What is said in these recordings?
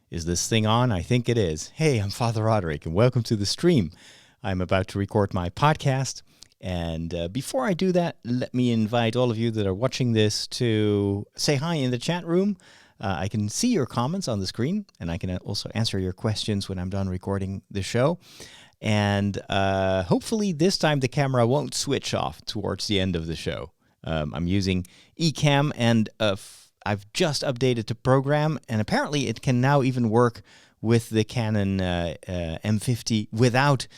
Is this thing on? I think it is. Hey, I'm Father Roderick, and welcome to the stream. I'm about to record my podcast, and before I do that, let me invite all of you that are watching this to say hi in the chat room. I can see your comments on the screen, and I can also answer your questions when I'm done recording the show. And hopefully this time the camera won't switch off towards the end of the show. I'm using Ecamm, and I've just updated the program, and apparently it can now even work with the Canon M50 without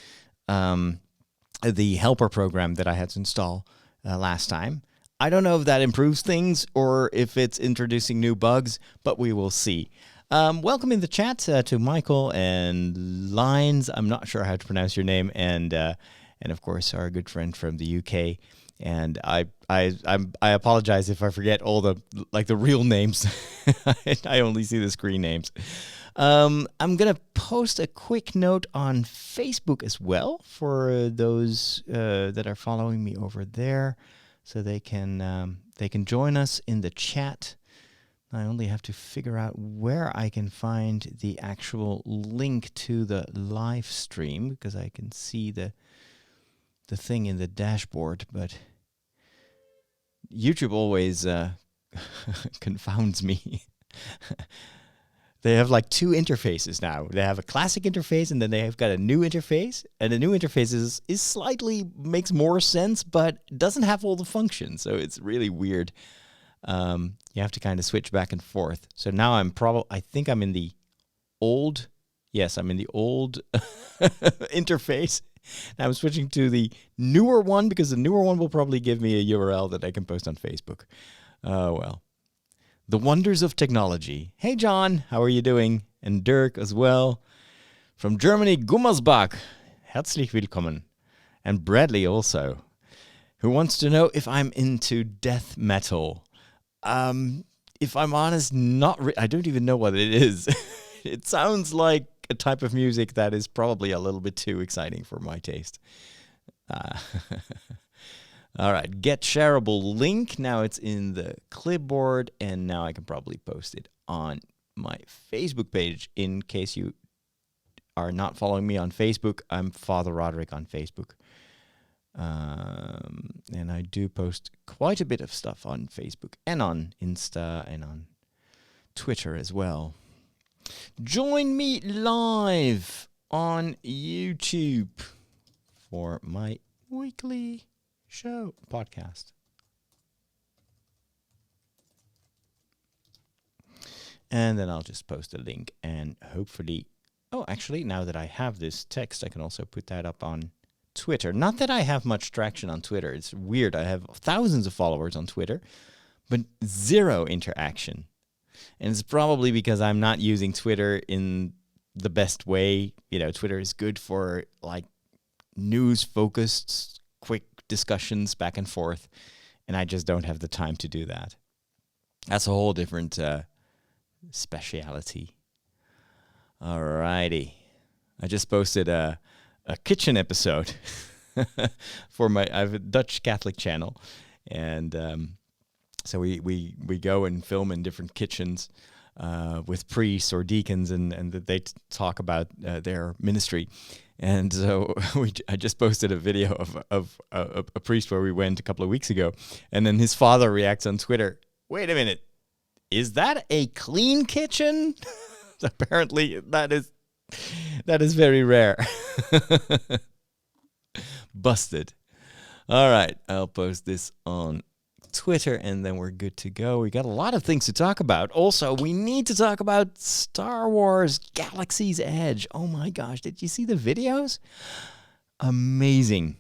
the helper program that I had to install last time. I don't know if that improves things or if it's introducing new bugs, but we will see. Welcome in the chat to Michael and Lines. I'm not sure how to pronounce your name, and of course our good friend from the UK. And I apologize if I forget all the real names. I only see the screen names. I'm gonna post a quick note on Facebook as well for those that are following me over there, so they can join us in the chat. I only have to figure out where I can find the actual link to the live stream, because I can see the thing in the dashboard, but YouTube always confounds me. They have like two interfaces now. They have a classic interface, and then they have got a new interface. And the new interface is slightly makes more sense, but doesn't have all the functions. So it's really weird. You have to kind of switch back and forth. So now I think I'm in the old. Yes, I'm in the old interface. Now I'm switching to the newer one, because the newer one will probably give me a URL that I can post on Facebook. Oh, well. The wonders of technology. Hey, John, how are you doing? And Dirk as well. From Germany, Gummersbach. Herzlich willkommen. And Bradley also, who wants to know if I'm into death metal. If I'm honest, I don't even know what it is. It sounds like a type of music that is probably a little bit too exciting for my taste. All right, get shareable link. Now it's in the clipboard, and now I can probably post it on my Facebook page. In case you are not following me on Facebook, I'm Father Roderick on Facebook. And I do post quite a bit of stuff on Facebook and on Insta and on Twitter as well. Join me live on YouTube for my weekly show podcast. And then I'll just post a link, and hopefully, actually, now that I have this text, I can also put that up on Twitter. Not that I have much traction on Twitter. It's weird. I have thousands of followers on Twitter, but zero interaction. And it's probably because I'm not using Twitter in the best way. You know, Twitter is good for like news-focused, quick discussions back and forth, and I just don't have the time to do that. That's a whole different speciality. Alrighty. I just posted a kitchen episode for I have a Dutch Catholic channel, and so we go and film in different kitchens with priests or deacons, and they talk about their ministry. And so I just posted a video of a priest where we went a couple of weeks ago, and then his father reacts on Twitter, "Wait a minute, is that a clean kitchen?" Apparently that is very rare. Busted. All right, I'll post this on Twitter, and then we're good to go. We got a lot of things to talk about. Also, we need to talk about Star Wars Galaxy's Edge. Oh my gosh, did you see the videos? Amazing.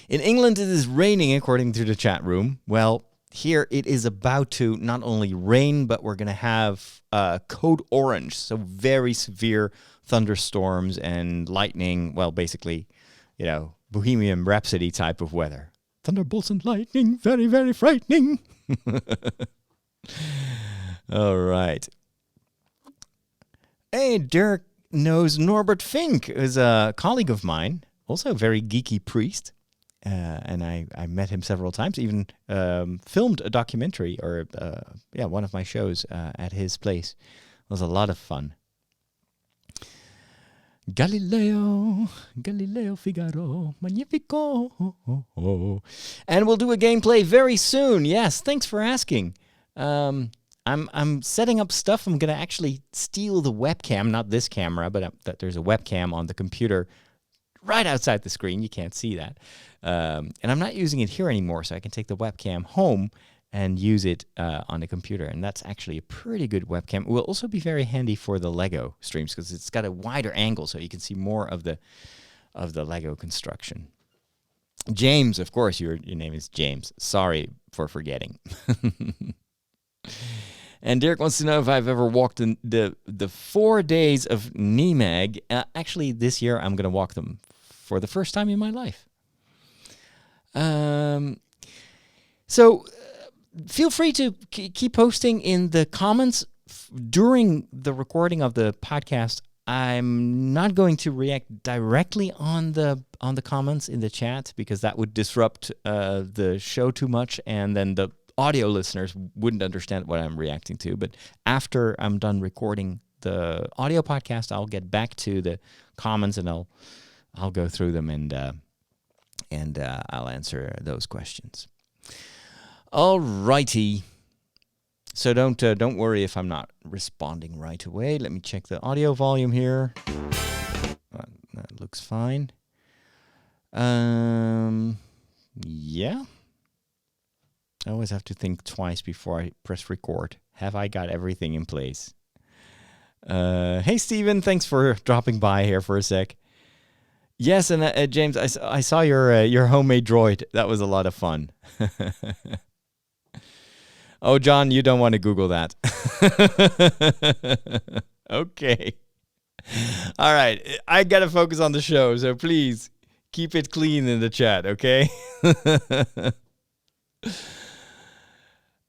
In England, it is raining, according to the chat room. Well, here it is about to not only rain, but we're going to have code orange, so very severe thunderstorms and lightning. Well, basically, you know, Bohemian Rhapsody type of weather. Thunderbolts and lightning, very, very frightening. All right. Hey, Dirk knows Norbert Fink, who's a colleague of mine, also a very geeky priest. And I met him several times, even filmed a documentary or one of my shows at his place. was a lot of fun. Galileo Figaro, Magnifico. And we'll do a gameplay very soon. Yes, thanks for asking. I'm setting up stuff. I'm going to actually steal the webcam, not this camera, but there's a webcam on the computer right outside the screen. You can't see that. And I'm not using it here anymore, so I can take the webcam home and use it on the computer. And that's actually a pretty good webcam. It will also be very handy for the Lego streams because it's got a wider angle so you can see more of the Lego construction. James, of course, your name is James. Sorry for forgetting. And Derek wants to know if I've ever walked in the 4 days of Nimeg. Actually, this year I'm going to walk them for the first time in my life. So feel free to keep posting in the comments during the recording of the podcast. I'm not going to react directly on the comments in the chat because that would disrupt the show too much, and then the audio listeners wouldn't understand what I'm reacting to. But after I'm done recording the audio podcast, I'll get back to the comments and I'll go through them and I'll answer those questions. All righty. So don't worry if I'm not responding right away. Let me check the audio volume here. That looks fine. Yeah. I always have to think twice before I press record. Have I got everything in place? Hey, Steven, thanks for dropping by here for a sec. Yes, and James, I saw your homemade droid. That was a lot of fun. Oh, John, you don't want to Google that. Okay. All right. I got to focus on the show, so please keep it clean in the chat, okay?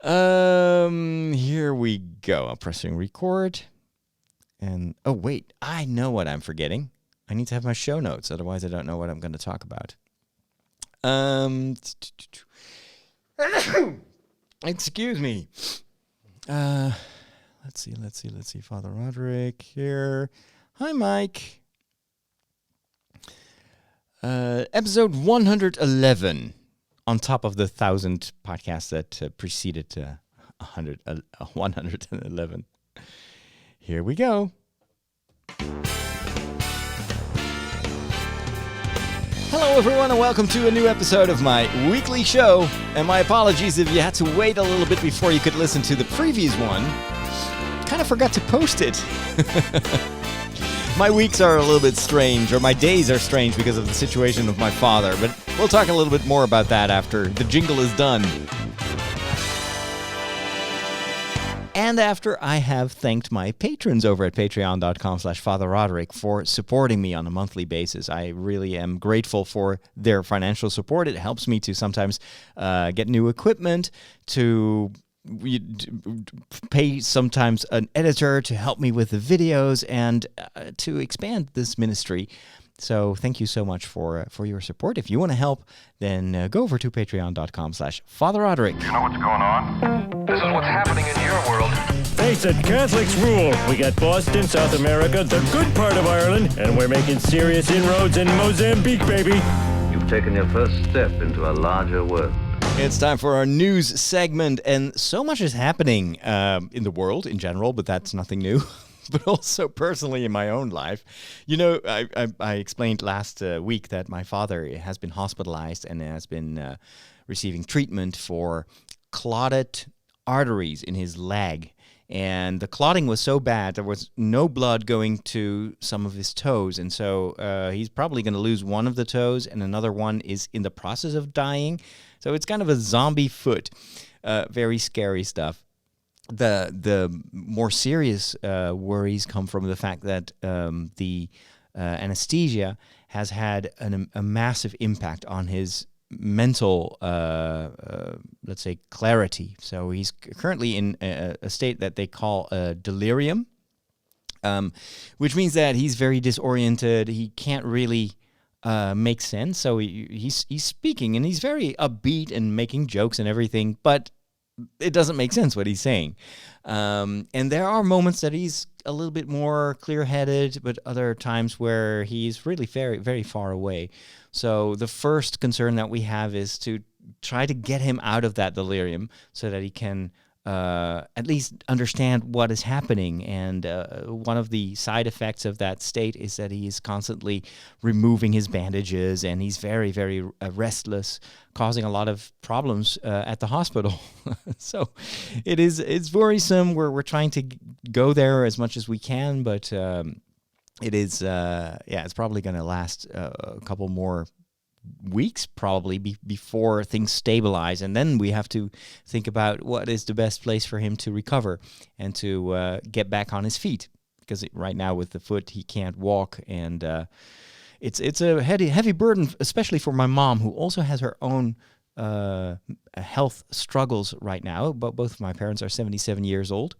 Here we go. I'm pressing record. And, oh, wait. I know what I'm forgetting. I need to have my show notes. Otherwise, I don't know what I'm going to talk about. Excuse me. Let's see. Father Roderick here. Hi, Mike. Episode 111, on top of the 1,000 podcasts that preceded 111. Here we go. Hello, everyone, and welcome to a new episode of my weekly show. And my apologies if you had to wait a little bit before you could listen to the previous one. Kind of forgot to post it. My weeks are a little bit strange, or my days are strange because of the situation of my father. But we'll talk a little bit more about that after the jingle is done. And after I have thanked my patrons over at patreon.com/Father Roderick for supporting me on a monthly basis. I really am grateful for their financial support. It helps me to sometimes get new equipment, to pay sometimes an editor to help me with the videos, and to expand this ministry. So thank you so much for your support. If you want to help, then go over to patreon.com/Father Roderick. You know what's going on? This is what's happening in your world. Face it, Catholics rule. We got Boston, South America, the good part of Ireland, and we're making serious inroads in Mozambique, baby. You've taken your first step into a larger world. It's time for our news segment, and so much is happening in the world in general, but that's nothing new. But also personally in my own life. You know, I explained last week that my father has been hospitalized and has been receiving treatment for clotted arteries in his leg. And the clotting was so bad, there was no blood going to some of his toes. And so he's probably going to lose one of the toes, and another one is in the process of dying. So it's kind of a zombie foot. Very scary stuff. The more serious worries come from the fact that the anesthesia has had a massive impact on his mental, let's say, clarity. So he's currently in a state that they call delirium, which means that he's very disoriented. He can't really make sense. So he's speaking, and he's very upbeat and making jokes and everything, but it doesn't make sense what he's saying. And there are moments that he's a little bit more clear-headed, but other times where he's really very, very far away. So the first concern that we have is to try to get him out of that delirium so that he can at least understand what is happening. And one of the side effects of that state is that he is constantly removing his bandages, and he's very, very restless, causing a lot of problems at the hospital. So it's worrisome. We're trying to go there as much as we can, but it is it's probably going to last a couple more weeks probably before things stabilize, and then we have to think about what is the best place for him to recover and to get back on his feet, because right now with the foot he can't walk, and it's a heavy burden, especially for my mom, who also has her own health struggles right now. But both of my parents are 77 years old.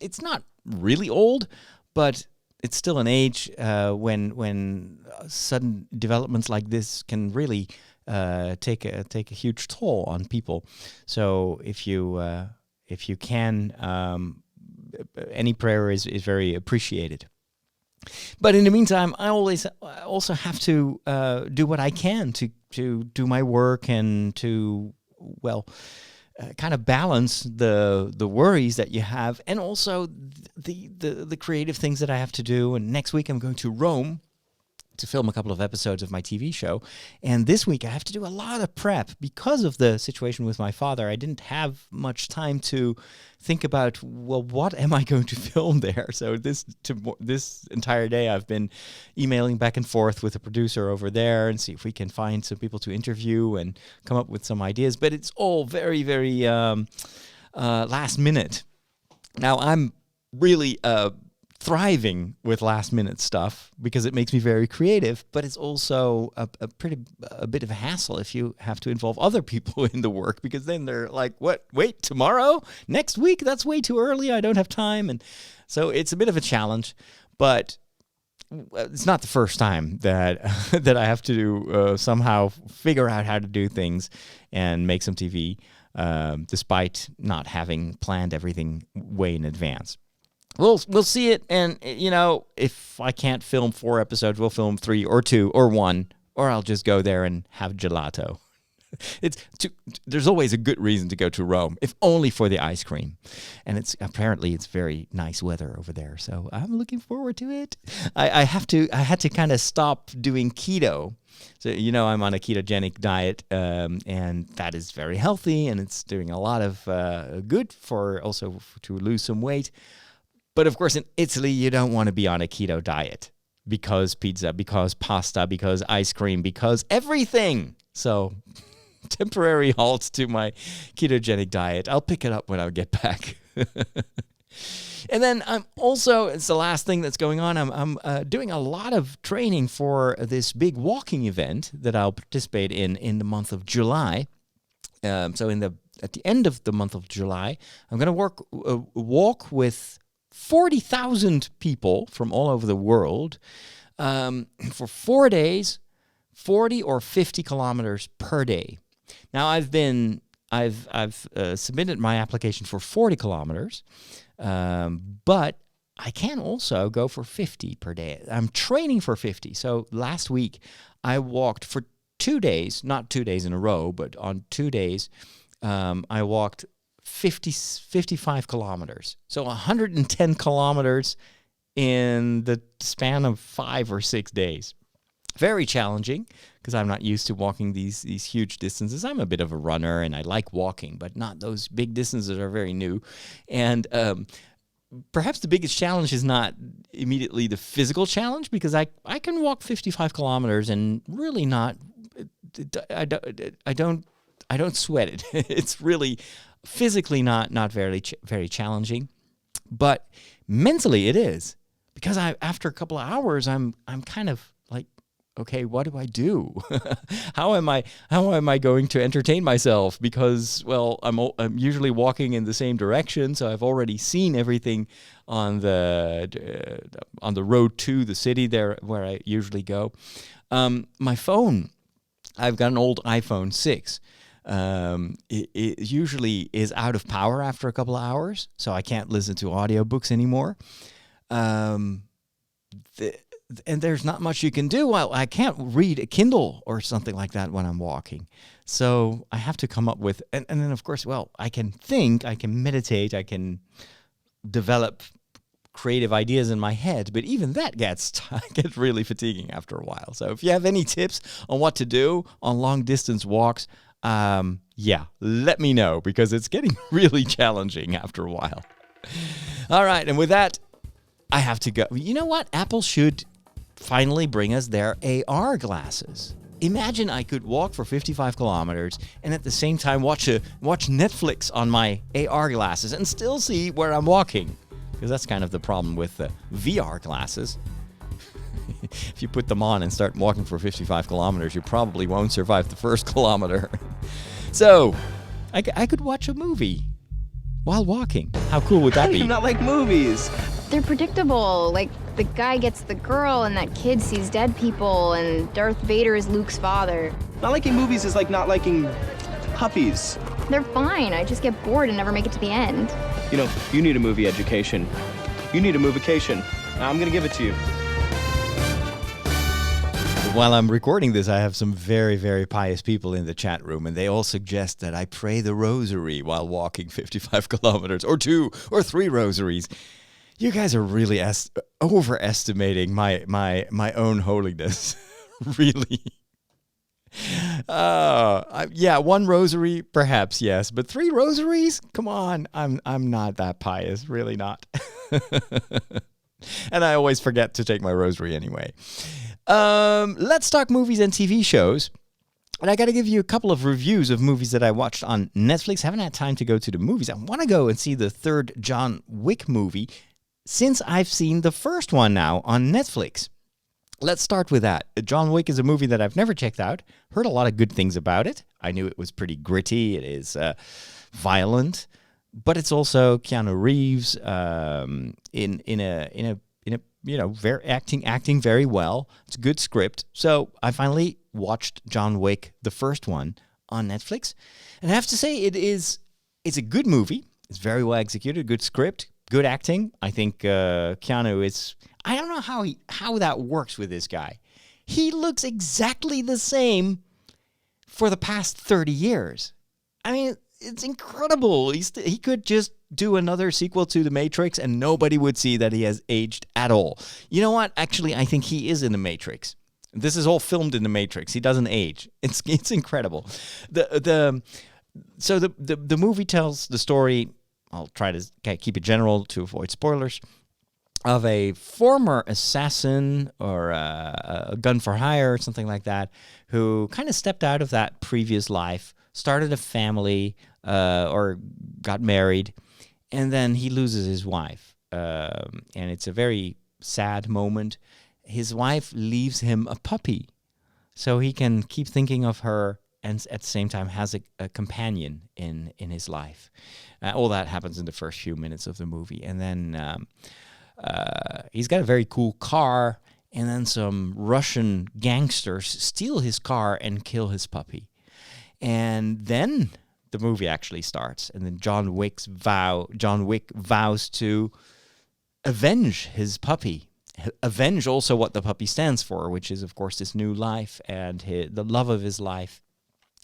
It's not really old, but it's still an age when sudden developments like this can really take a huge toll on people. So if you can, any prayer is very appreciated. But in the meantime, I also have to do what I can to do my work and to kind of balance the worries that you have, and also the creative things that I have to do. And next week I'm going to Rome to film a couple of episodes of my TV show. And this week I have to do a lot of prep because of the situation with my father. I didn't have much time to think about, well, what am I going to film there? So this entire day I've been emailing back and forth with the producer over there and see if we can find some people to interview and come up with some ideas. But it's all very, very last minute. Now I'm really thriving with last minute stuff because it makes me very creative, but it's also a bit of a hassle if you have to involve other people in the work, because then they're like, what, wait, tomorrow, next week, that's way too early, I don't have time. And so it's a bit of a challenge, but it's not the first time that that I have to somehow figure out how to do things and make some TV, despite not having planned everything way in advance. We'll see it, and if I can't film 4 episodes, we'll film 3 or 2 or 1, or I'll just go there and have gelato. There's always a good reason to go to Rome, if only for the ice cream, and apparently it's very nice weather over there, so I'm looking forward to it. I had to kind of stop doing keto. So I'm on a ketogenic diet, and that is very healthy, and it's doing a lot of good for also to lose some weight. But of course, in Italy, you don't want to be on a keto diet because pizza, because pasta, because ice cream, because everything. So temporary halt to my ketogenic diet. I'll pick it up when I get back. And then it's the last thing that's going on. I'm doing a lot of training for this big walking event that I'll participate in the month of July. So at the end of the month of July, I'm going to walk with 40,000 people from all over the world for 4 days, 40 or 50 kilometers per day. Now I've submitted my application for 40 kilometers, but I can also go for 50 per day. I'm training for 50. So last week I walked for 2 days, not 2 days in a row, but on 2 days, I walked 55 kilometers. So 110 kilometers in the span of 5 or 6 days. Very challenging because I'm not used to walking these huge distances. I'm a bit of a runner and I like walking, but not those big distances are very new. And perhaps the biggest challenge is not immediately the physical challenge, because I can walk 55 kilometers and really not, I don't sweat it. It's really physically not very very challenging, but mentally it is, because after a couple of hours I'm kind of like, okay, what do I do? How am I going to entertain myself? Because I'm usually walking in the same direction, so I've already seen everything on the road to the city there where I usually go. My phone, I've got an old iPhone 6. It usually is out of power after a couple of hours, so I can't listen to audiobooks anymore. And there's not much you can do. Well, I can't read a Kindle or something like that when I'm walking. So I have to come up with, and then of course, well, I can think, I can meditate, I can develop creative ideas in my head, but even that gets really fatiguing after a while. So if you have any tips on what to do on long distance walks, let me know, because it's getting really challenging after a while. All right, and with that, I have to go. You know what? Apple should finally bring us their AR glasses. Imagine I could walk for 55 kilometers and at the same time watch Netflix on my AR glasses and still see where I'm walking. Because that's kind of the problem with the VR glasses. If you put them on and start walking for 55 kilometers, you probably won't survive the first kilometer. So, I could watch a movie while walking. How cool would that be? I do not like movies. They're predictable. Like, the guy gets the girl, and that kid sees dead people, and Darth Vader is Luke's father. Not liking movies is like not liking puppies. They're fine. I just get bored and never make it to the end. You know, you need a movie education. You need a movication. I'm gonna give it to you. While I'm recording this, I have some very, very pious people in the chat room, and they all suggest that I pray the rosary while walking 55 kilometers, or 2 or 3 rosaries. You guys are really overestimating my own holiness. Really. 1 rosary, perhaps, yes, but 3 rosaries? Come on, I'm not that pious, really not. And I always forget to take my rosary anyway. Let's talk movies and TV shows. And I got to give you a couple of reviews of movies that I watched on Netflix. Haven't had time to go to the movies. I want to go and see the 3rd John Wick movie, since I've seen the first one now on Netflix. Let's start with that. John Wick is a movie that I've never checked out. Heard a lot of good things about it. I knew it was pretty gritty. It is violent, but it's also Keanu Reeves acting very well. It's a good script. So I finally watched John Wick, the first one, on Netflix, and I have to say it's a good movie. It's very well executed, good script, good acting. I think Keanu is. I don't know how that works with this guy. He looks exactly the same for the past 30 years. I mean, it's incredible. He could just do another sequel to The Matrix and nobody would see that he has aged at all. You know what? Actually, I think he is in The Matrix. This is all filmed in The Matrix. He doesn't age. It's incredible. The movie tells the story. I'll try to keep it general to avoid spoilers. Of a former assassin or a gun for hire or something like that, who kind of stepped out of that previous life, started a family or got married, and then he loses his wife. And it's a very sad moment. His wife leaves him a puppy, so he can keep thinking of her and at the same time has a companion in his life. All that happens in the first few minutes of the movie. And then he's got a very cool car, and then some Russian gangsters steal his car and kill his puppy. And then the movie actually starts, and then John Wick vows to avenge his puppy. Avenge also what the puppy stands for, which is, of course, this new life and the love of his life.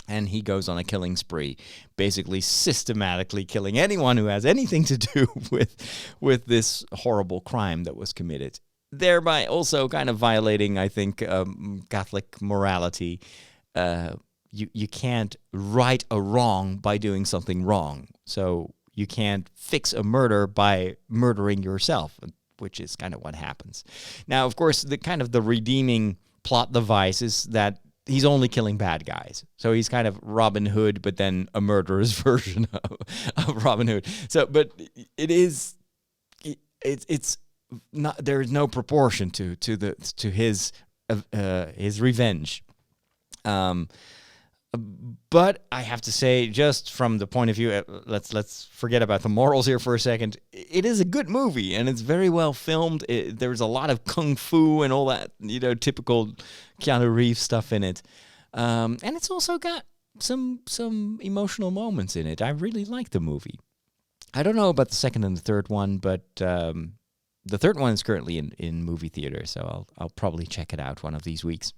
And he goes on a killing spree, basically systematically killing anyone who has anything to do with this horrible crime that was committed, thereby also kind of violating, I think, Catholic morality. You can't right a wrong by doing something wrong. So you can't fix a murder by murdering yourself, which is kind of what happens. Now, of course, the redeeming plot device is that he's only killing bad guys. So he's kind of Robin Hood, but then a murderous version of Robin Hood. So, but it's not, there is no proportion to his revenge. But I have to say, just from the point of view, let's forget about the morals here for a second. It is a good movie, and it's very well filmed. There's a lot of kung fu and all that, typical Keanu Reeves stuff in it. And it's also got some emotional moments in it. I really like the movie. I don't know about the second and the third one, but the third one is currently in movie theater, so I'll probably check it out one of these weeks.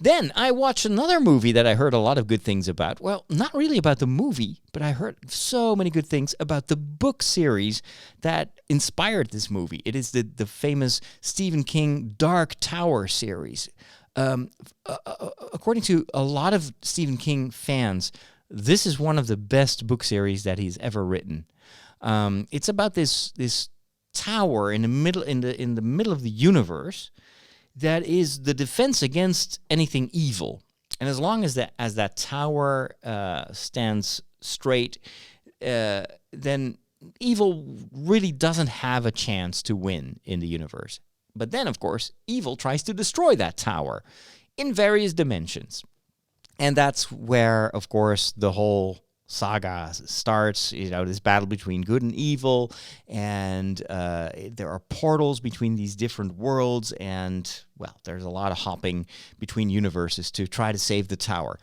Then I watched another movie that I heard a lot of good things about. Well, not really about the movie, but I heard so many good things about the book series that inspired this movie. It is the famous Stephen King Dark Tower series. According to a lot of Stephen King fans, this is one of the best book series that he's ever written. It's about this tower in the middle of the universe that is the defense against anything evil. And as long as that tower stands straight, then evil really doesn't have a chance to win in the universe. But then, of course, evil tries to destroy that tower in various dimensions. And that's where, of course, the whole saga starts, this battle between good and evil, and there are portals between these different worlds, and, well, there's a lot of hopping between universes to try to save the tower.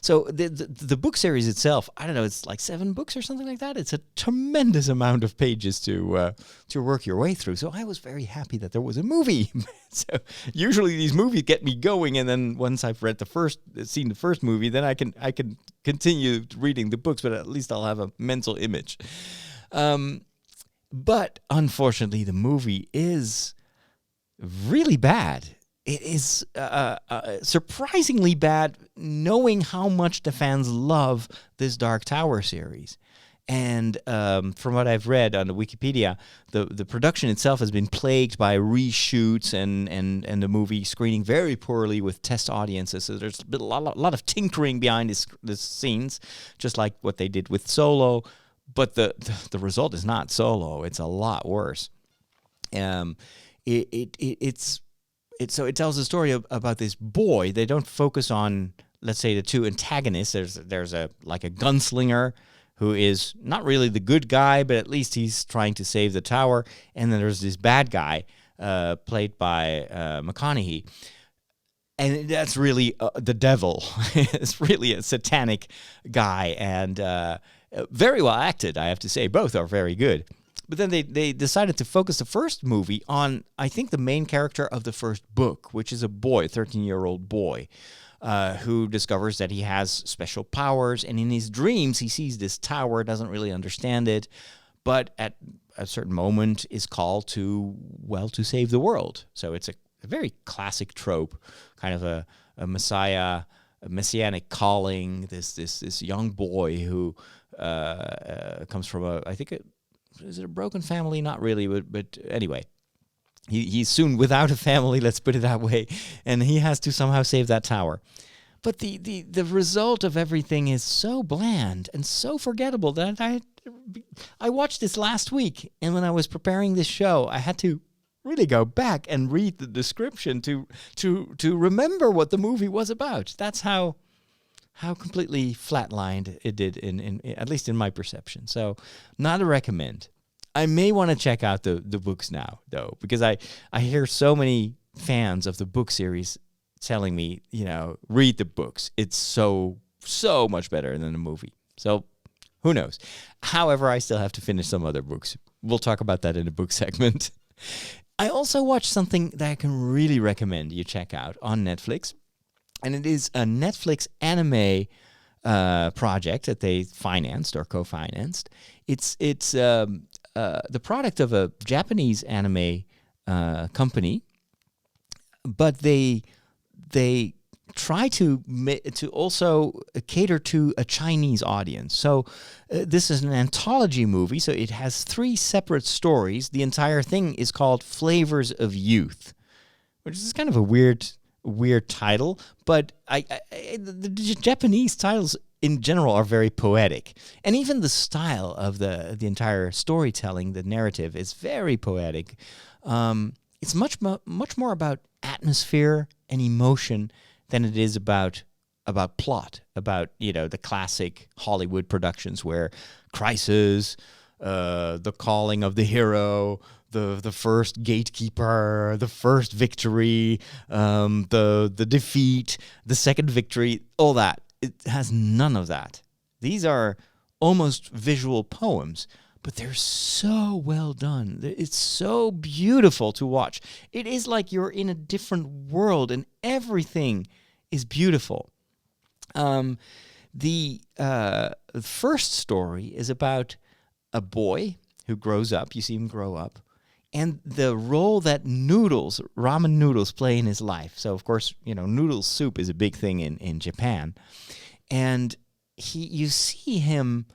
So the book series itself, I don't know, it's like 7 books or something like that. It's a tremendous amount of pages to work your way through. So I was very happy that there was a movie. So usually these movies get me going, and then once I've seen the first movie, then I can continue reading the books, but at least I'll have a mental image. But unfortunately, the movie is really bad. It is surprisingly bad, knowing how much the fans love this Dark Tower series. And from what I've read on the Wikipedia, the production itself has been plagued by reshoots and the movie screening very poorly with test audiences. So there's been a lot of tinkering behind the scenes, just like what they did with Solo. But the result is not Solo. It's a lot worse. So it tells a story about this boy. They don't focus on, let's say, the two antagonists. There's a gunslinger who is not really the good guy, but at least he's trying to save the tower. And then there's this bad guy played by McConaughey. And that's really the devil. It's really a satanic guy, and very well acted, I have to say. Both are very good. But then they decided to focus the first movie on, I think, the main character of the first book, which is a boy, a 13-year-old boy, who discovers that he has special powers. And in his dreams, he sees this tower, doesn't really understand it, but at a certain moment is called to save the world. So it's a very classic trope, kind of a messianic calling, this young boy who comes from is it a broken family? Not really, but anyway, he's soon without a family, let's put it that way, and he has to somehow save that tower. But the result of everything is so bland and so forgettable that I watched this last week, and when I was preparing this show, I had to really go back and read the description to remember what the movie was about. That's how completely flatlined it did, in at least in my perception. So, not a recommend. I may want to check out the books now, though, because I hear so many fans of the book series telling me, read the books. It's so much better than the movie. So, who knows? However, I still have to finish some other books. We'll talk about that in the book segment. I also watched something that I can really recommend you check out on Netflix. And it is a Netflix anime project that they financed or co-financed. It's the product of a Japanese anime company, but they try to also cater to a Chinese audience. So this is an anthology movie, so it has 3 separate stories. The entire thing is called Flavors of Youth, which is kind of a weird title, but the Japanese titles in general are very poetic, and even the style of the entire storytelling, the narrative, is very poetic. It's much more about atmosphere and emotion than it is about plot, about the classic Hollywood productions where crisis, the calling of the hero, the first gatekeeper, the first victory, the defeat, the second victory, all that. it has none of that. These are almost visual poems, but they're so well done. It's so beautiful to watch. It is like you're in a different world, and everything is beautiful. The first story is about a boy who grows up. You see him grow up. And the role that ramen noodles play in his life. So, of course, noodle soup is a big thing in Japan. And you see him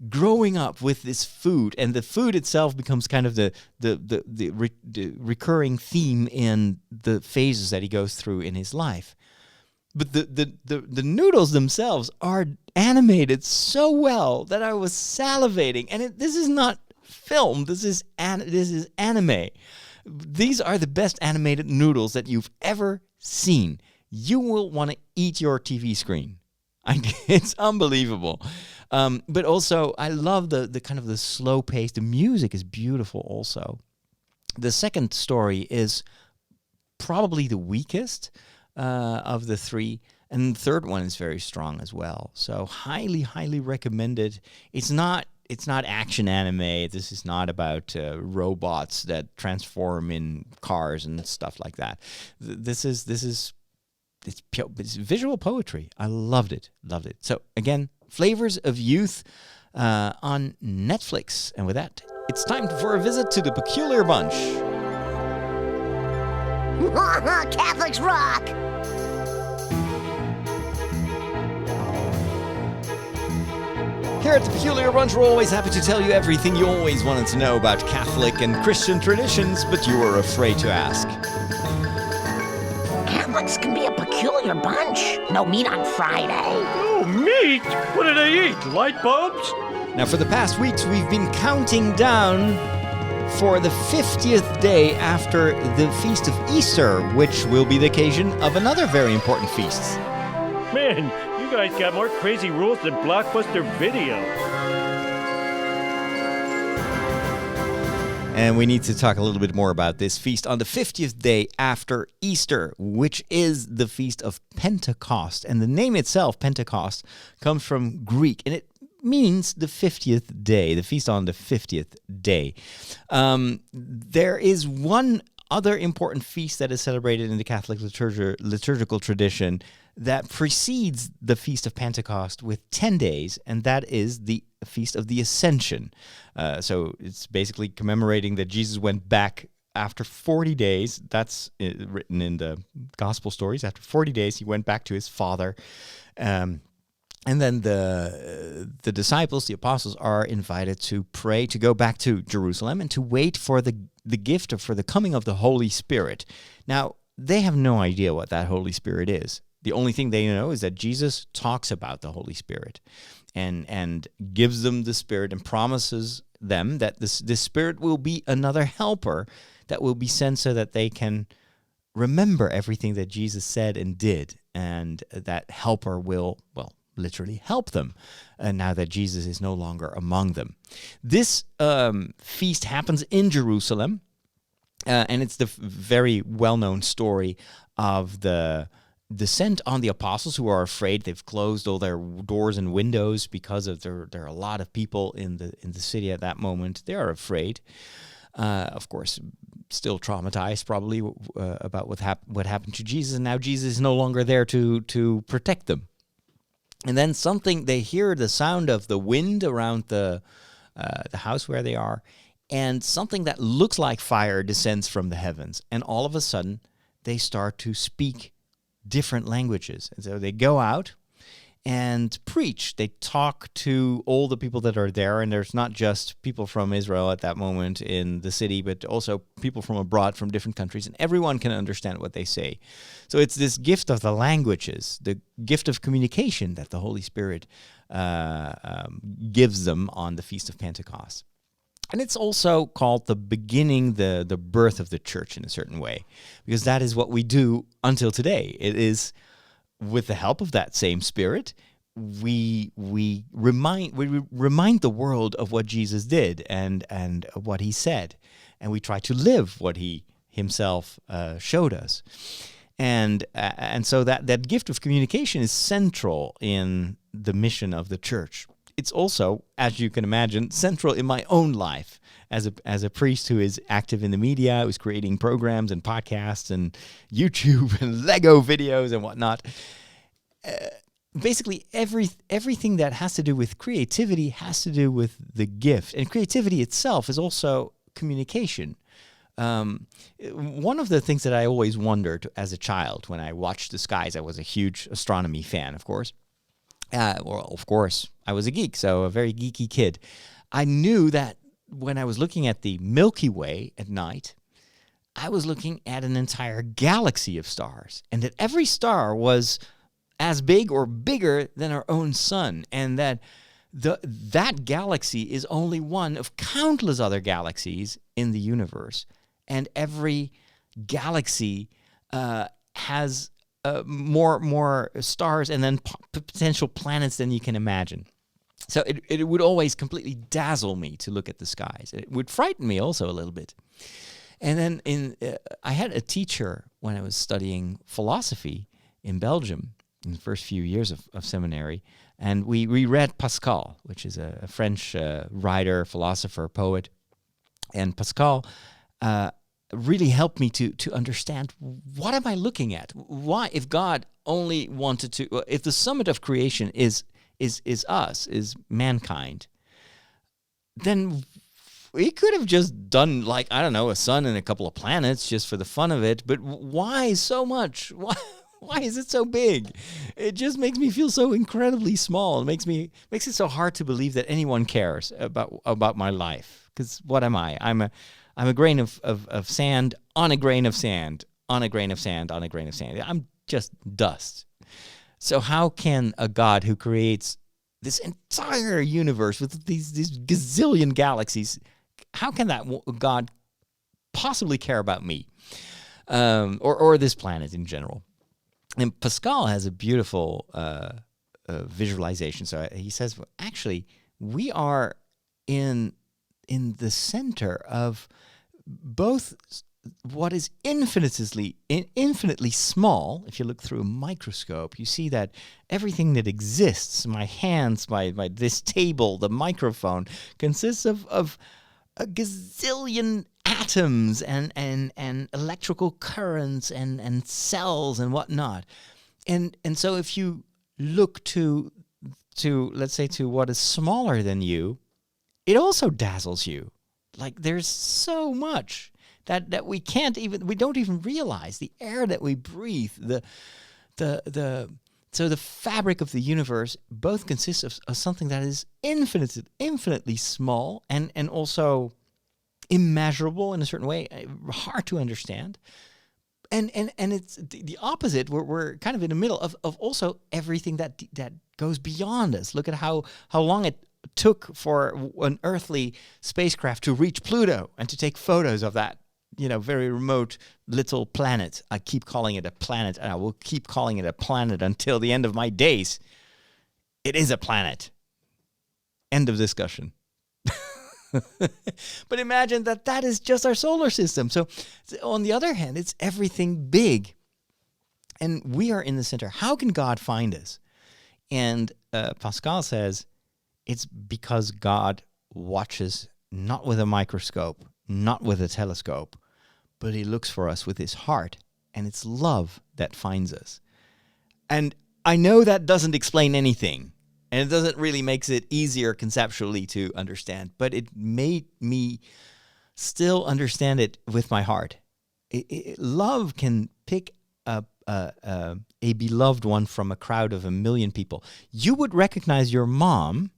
growing up with this food, and the food itself becomes kind of the recurring theme in the phases that he goes through in his life. But the noodles themselves are animated so well that I was salivating. And this is not film. This is anime. These are the best animated noodles that you've ever seen. You will want to eat your TV screen. It's unbelievable. But also, I love the kind of the slow pace. The music is beautiful also. The second story is probably the weakest of the three. And the third one is very strong as well. So highly, highly recommended. It's not action anime. This is not about robots that transform in cars and stuff like that. It's visual poetry. I loved it. So again, Flavors of Youth on Netflix. And with that, it's time for a visit to the Peculiar Bunch. Catholics rock! Here at the Peculiar Bunch, we're always happy to tell you everything you always wanted to know about Catholic and Christian traditions, but you were afraid to ask. Catholics can be a peculiar bunch. No meat on Friday. Oh, meat? What do they eat? Light bulbs? Now, for the past weeks, we've been counting down for the 50th day after the Feast of Easter, which will be the occasion of another very important feast. Man, you guys got more crazy rules than Blockbuster Video. And we need to talk a little bit more about this feast on the 50th day after Easter, which is the Feast of Pentecost. And the name itself, Pentecost, comes from Greek, and it means the 50th day, the feast on the 50th day. There is one other important feast that is celebrated in the Catholic liturgical tradition that precedes the Feast of Pentecost with 10 days, and that is the Feast of the Ascension. So it's basically commemorating that Jesus went back after 40 days. That's written in the Gospel stories. After 40 days, he went back to his Father. And then the disciples, the apostles, are invited to pray, to go back to Jerusalem and to wait for the gift, or for the coming of the Holy Spirit. Now, they have no idea what that Holy Spirit is. The only thing they know is that Jesus talks about the Holy Spirit and gives them the Spirit and promises them that this Spirit will be another helper that will be sent so that they can remember everything that Jesus said and did. And that helper will, literally help them now that Jesus is no longer among them. This feast happens in Jerusalem, and it's the very well-known story of the descent on the apostles who are afraid. They've closed all their doors and windows because of there are a lot of people in the city at that moment. They are afraid, of course, still traumatized probably about what happened to Jesus, and now Jesus is no longer there to protect them. And then they hear the sound of the wind around the house where they are, and something that looks like fire descends from the heavens, and all of a sudden they start to speak different languages. And so they go out and preach. They talk to all the people that are there, and there's not just people from Israel at that moment in the city, but also people from abroad, from different countries, and everyone can understand what they say. So it's this gift of the languages, the gift of communication that the Holy Spirit gives them on the Feast of Pentecost. And it's also called the beginning, the birth of the church in a certain way, because that is what we do until today. It is with the help of that same Spirit, we remind the world of what Jesus did and what he said, and we try to live what he himself showed us. And so that gift of communication is central in the mission of the church. It's also, as you can imagine, central in my own life as a priest who is active in the media, who's creating programs and podcasts and YouTube and Lego videos and whatnot. Basically, everything that has to do with creativity has to do with the gift. And creativity itself is also communication. One of the things that I always wondered as a child when I watched the skies, I was a huge astronomy fan, of course. Well, of course, I was a geek, so a very geeky kid. I knew that when I was looking at the Milky Way at night, I was looking at an entire galaxy of stars, and that every star was as big or bigger than our own sun, and that that galaxy is only one of countless other galaxies in the universe, and every galaxy has more stars and then potential planets than you can imagine. So it would always completely dazzle me to look at the skies. It would frighten me also a little bit. And then I had a teacher when I was studying philosophy in Belgium in the first few years of seminary, and we read Pascal, which is a French writer, philosopher, poet. And Pascal really helped me to understand, what am I looking at? Why, if God only wanted to, if the summit of creation is us, is mankind, then we could have just done, like, I don't know, a sun and a couple of planets just for the fun of it. But why so much? Why is it so big? It just makes me feel so incredibly small. It makes it so hard to believe that anyone cares about my life. Because what am I? I'm a grain of sand on a grain of sand on a grain of sand on a grain of sand. I'm just dust. So how can a God who creates this entire universe with these gazillion galaxies, how can that God possibly care about me, or this planet in general? And Pascal has a beautiful visualization. So he says, well, actually, we are in the center of both what is infinitely small. If you look through a microscope, you see that everything that exists, my hands, my this table, the microphone, consists of a gazillion atoms and electrical currents and cells and whatnot. And so if you look to let's say to what is smaller than you, it also dazzles you. Like, there's so much that we don't even realize. The air that we breathe, so the fabric of the universe both consists of something that is infinitely small and also immeasurable in a certain way, hard to understand. And it's the opposite. We're kind of in the middle of also everything that goes beyond us. Look at how long it took for an earthly spacecraft to reach Pluto and to take photos of that, very remote little planet. I keep calling it a planet, and I will keep calling it a planet until the end of my days. It is a planet. End of discussion. But imagine that is just our solar system. So on the other hand, it's everything big. And we are in the center. How can God find us? And Pascal says, it's because God watches not with a microscope, not with a telescope, but he looks for us with his heart, and it's love that finds us. And I know that doesn't explain anything, and it doesn't really makes it easier conceptually to understand, but it made me still understand it with my heart. Love can pick up a beloved one from a crowd of 1 million people. You would recognize your mom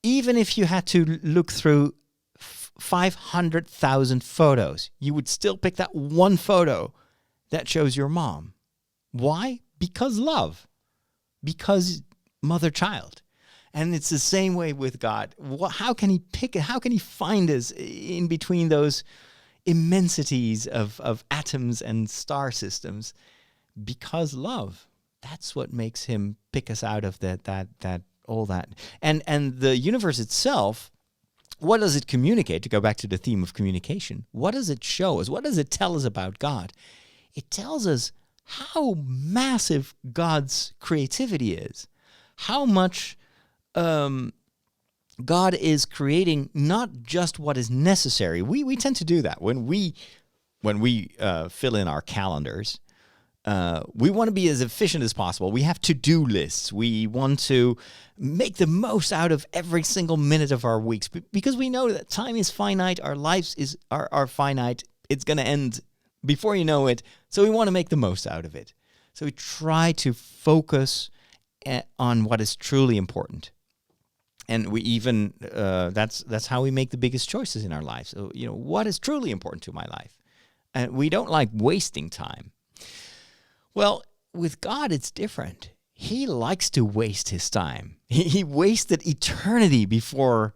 even if you had to look through 500,000 photos. You would still pick that one photo that shows your mom. Why? Because love. Because mother-child. And it's the same way with God. How can he pick it? How can he find us in between those immensities of atoms and star systems? Because love. That's what makes him pick us out of that all that. And the universe itself, what does it communicate? To go back to the theme of communication, what does it show us? What does it tell us about God? it tells us how massive God's creativity is, how much God is creating not just what is necessary. We tend to do that when we fill in our calendars. We want to be as efficient as possible. We have to-do lists. We want to make the most out of every single minute of our weeks because we know that time is finite. Our lives are finite. It's going to end before you know it. So we want to make the most out of it. So we try to focus on what is truly important. And we even, that's how we make the biggest choices in our lives. So, what is truly important to my life? And we don't like wasting time. Well, with God, it's different. He likes to waste his time. He wasted eternity before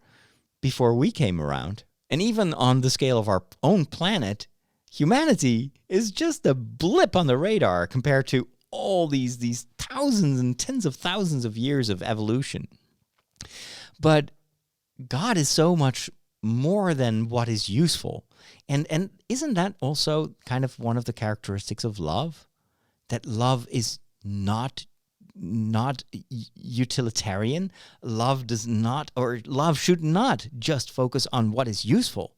we came around. And even on the scale of our own planet, humanity is just a blip on the radar compared to all these thousands and tens of thousands of years of evolution. But God is so much more than what is useful. And isn't that also kind of one of the characteristics of love? That love is not utilitarian. Love should not just focus on what is useful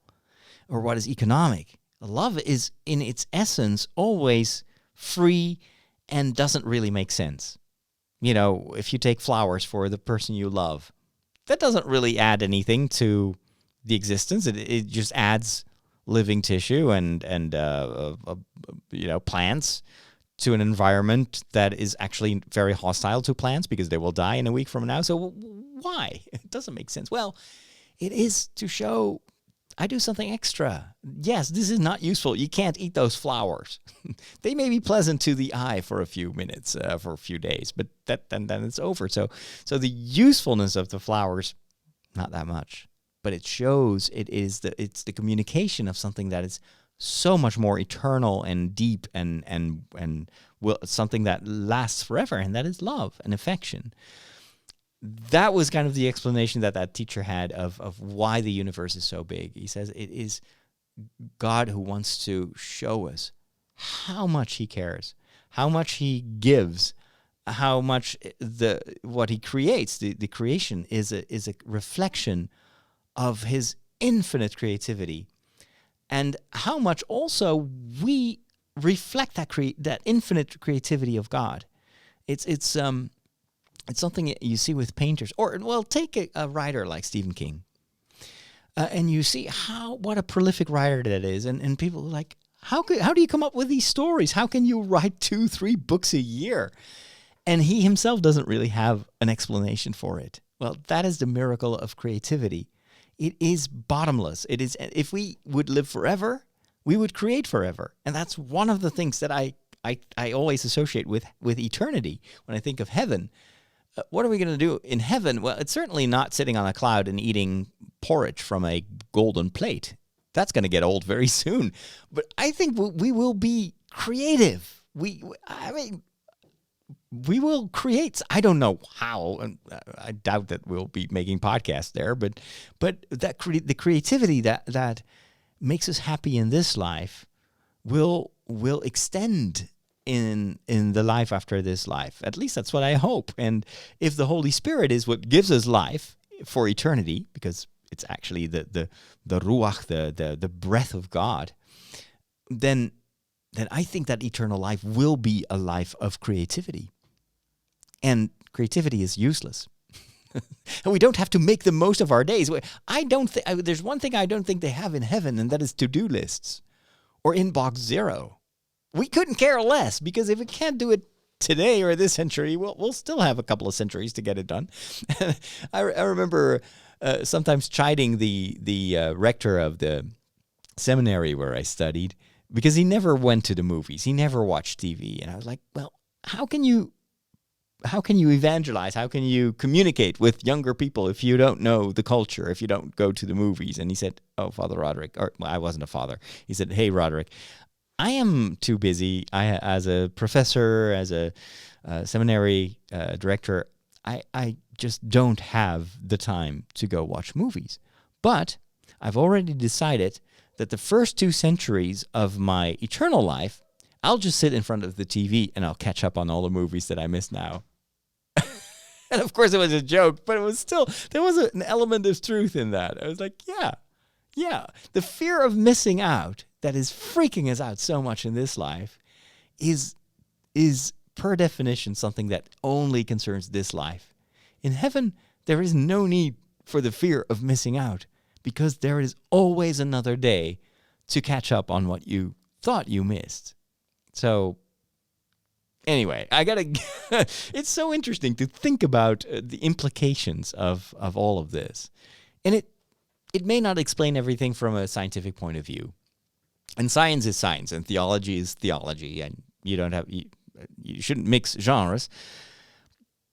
or what is economic. Love is in its essence always free and doesn't really make sense. If you take flowers for the person you love, that doesn't really add anything to the existence. It just adds living tissue and plants to an environment that is actually very hostile to plants because they will die in a week from now. So why? It doesn't make sense. Well, it is to show I do something extra. Yes, this is not useful. You can't eat those flowers. They may be pleasant to the eye for a few minutes, for a few days, but then it's over. So the usefulness of the flowers, not that much. But it shows it's the communication of something that is so much more eternal and deep and something that lasts forever, and that is love and affection. That was kind of the explanation that teacher had of why the universe is so big. He says it is God who wants to show us how much he cares, how much he gives, how much what he creates, the creation is a reflection of his infinite creativity. And how much also we reflect that infinite creativity of God. It's something you see with painters, take a writer like Stephen King, and you see what a prolific writer that is, and people are like, how do you come up with these stories? How can you write 2-3 books a year? And he himself doesn't really have an explanation for it. Well, that is the miracle of creativity. It is bottomless. It is. If we would live forever, we would create forever. And that's one of the things that I always associate with eternity when I think of heaven. What are we going to do in heaven? Well, it's certainly not sitting on a cloud and eating porridge from a golden plate. That's going to get old very soon. But I think we will be creative. We will create. I don't know how, and I doubt that we'll be making podcasts there. But the creativity that makes us happy in this life will extend in the life after this life. At least that's what I hope. And if the Holy Spirit is what gives us life for eternity, because it's actually the ruach, the breath of God, then I think that eternal life will be a life of creativity. And creativity is useless. And we don't have to make the most of our days. There's one thing I don't think they have in heaven, and that is to-do lists or inbox zero. We couldn't care less, because if we can't do it today or this century, we'll still have a couple of centuries to get it done. I remember sometimes chiding the rector of the seminary where I studied, because he never went to the movies. He never watched TV. And I was like, well, how can you evangelize? How can you communicate with younger people if you don't know the culture, if you don't go to the movies? And he said, oh, Father Roderick, I wasn't a father. He said, hey, Roderick, I am too busy. As a professor, as a seminary director, I just don't have the time to go watch movies. But I've already decided that the first 2 centuries of my eternal life, I'll just sit in front of the TV and I'll catch up on all the movies that I miss now. And of course it was a joke, but it was still, there was an element of truth in that. I was like, yeah. The fear of missing out that is freaking us out so much in this life is per definition something that only concerns this life. In heaven, there is no need for the fear of missing out because there is always another day to catch up on what you thought you missed. So anyway, it's so interesting to think about the implications of all of this. And it may not explain everything from a scientific point of view. And science is science, and theology is theology, and you shouldn't mix genres.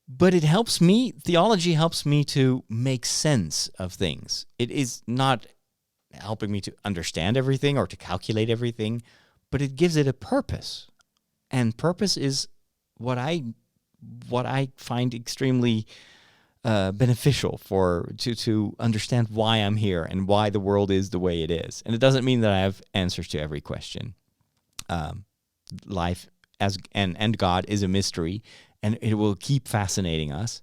But theology helps me to make sense of things. It is not helping me to understand everything or to calculate everything, but it gives it a purpose. And purpose is what I find extremely beneficial to understand why I'm here and why the world is the way it is. And it doesn't mean that I have answers to every question. Life and God is a mystery, and it will keep fascinating us.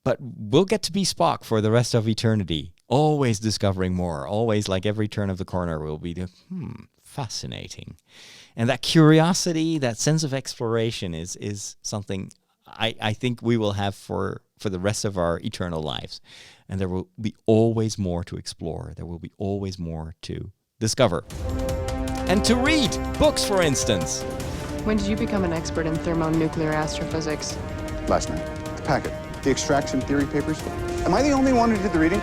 But we'll get to be Spock for the rest of eternity, always discovering more, always like every turn of the corner will be fascinating. And that curiosity, that sense of exploration is something I think we will have for the rest of our eternal lives. And there will be always more to explore. There will be always more to discover. And to read books, for instance. When did you become an expert in thermonuclear astrophysics? Last night. The packet. The extraction theory papers. Am I the only one who did the reading?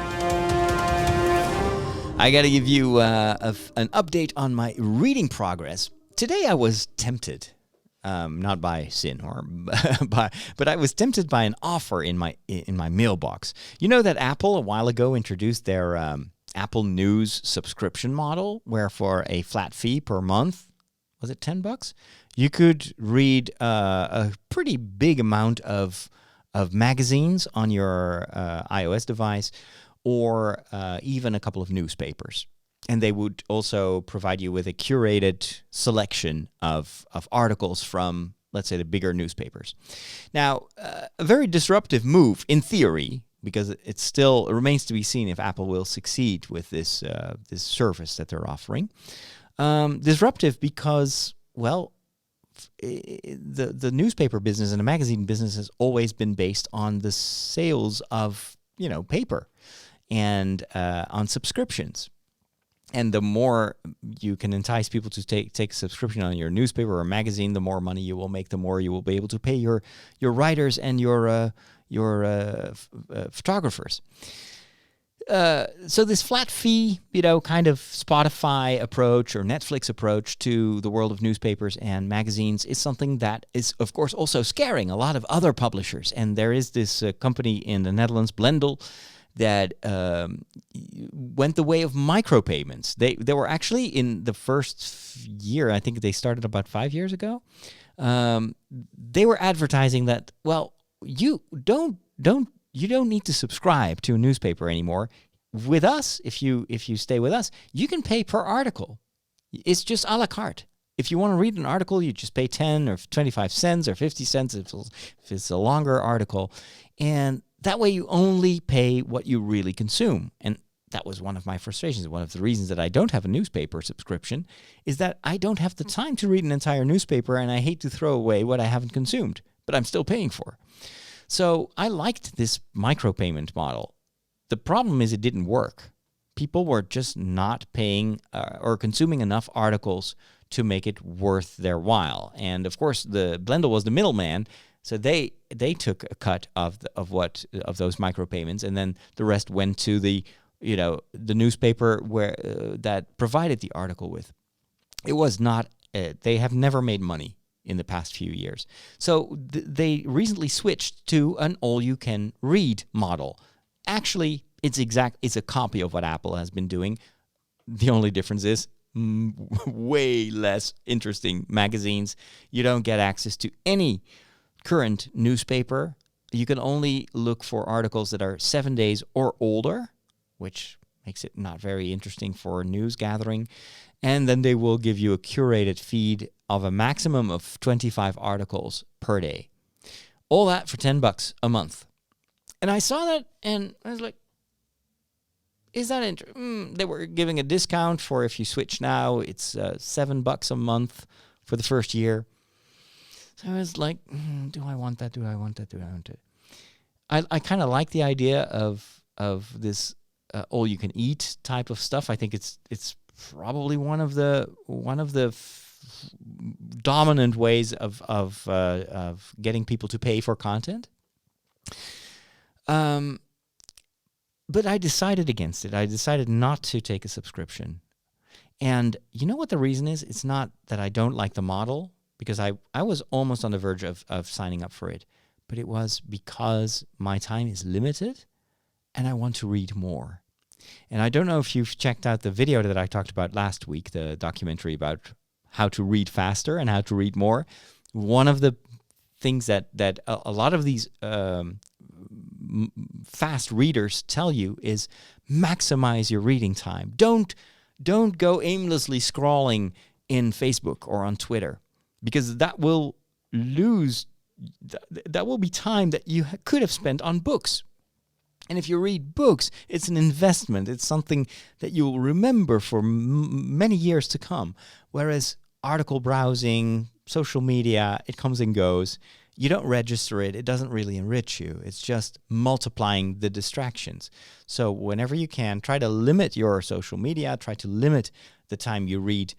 I got to give you an update on my reading progress. Today I was tempted, not by sin, but I was tempted by an offer in my mailbox. You know that Apple a while ago introduced their Apple News subscription model, where for a flat fee per month, was it $10? You could read a pretty big amount of magazines on your iOS device, or even a couple of newspapers. And they would also provide you with a curated selection of articles from, let's say, the bigger newspapers. Now, a very disruptive move in theory, because it remains to be seen if Apple will succeed with this service that they're offering. Disruptive because, well, the newspaper business and the magazine business has always been based on the sales of, paper and on subscriptions. And the more you can entice people to take a subscription on your newspaper or magazine, the more money you will make, the more you will be able to pay your writers and your photographers. So this flat fee, kind of Spotify approach or Netflix approach to the world of newspapers and magazines is something that is, of course, also scaring a lot of other publishers. And there is this company in the Netherlands, Blendel, that went the way of micropayments. They were actually in the first year, I think they started about 5 years ago. They were advertising that, well, you don't need to subscribe to a newspaper anymore. With us, if you stay with us, you can pay per article. It's just a la carte. If you want to read an article, you just pay 10 or 25 cents or 50 cents if it's a longer article. And that way you only pay what you really consume. And that was one of my frustrations. One of the reasons that I don't have a newspaper subscription is that I don't have the time to read an entire newspaper, and I hate to throw away what I haven't consumed, but I'm still paying for. So I liked this micropayment model. The problem is it didn't work. People were just not paying or consuming enough articles to make it worth their while. And of course, the Blendel was the middleman, so they took a cut of those micropayments, and then the rest went to the newspaper where that provided the article with. It was not. They have never made money in the past few years. So they recently switched to an all-you-can-read model. Actually, it's a copy of what Apple has been doing. The only difference is way less interesting magazines. You don't get access to any current newspaper. You can only look for articles that are 7 days or older, which makes it not very interesting for news gathering. And then they will give you a curated feed of a maximum of 25 articles per day. All that for $10 a month. And I saw that and I was like, is that interesting? They were giving a discount for if you switch now, it's $7 a month for the first year. So I was like, do I want that? Do I want that? Do I want it? I kind of like the idea of this all-you-can-eat type of stuff. I think it's probably one of the dominant ways of getting people to pay for content. But I decided against it. I decided not to take a subscription. And you know what the reason is? It's not that I don't like the model, because I was almost on the verge of signing up for it. But it was because my time is limited and I want to read more. And I don't know if you've checked out the video that I talked about last week, the documentary about how to read faster and how to read more. One of the things that a lot of these fast readers tell you is maximize your reading time. Don't go aimlessly scrolling in Facebook or on Twitter, because that will be time that you could have spent on books. And if you read books, it's an investment. It's something that you'll remember for many years to come. Whereas article browsing, social media, it comes and goes. You don't register it. It doesn't really enrich you. It's just multiplying the distractions. So whenever you can, try to limit your social media. Try to limit the time you read,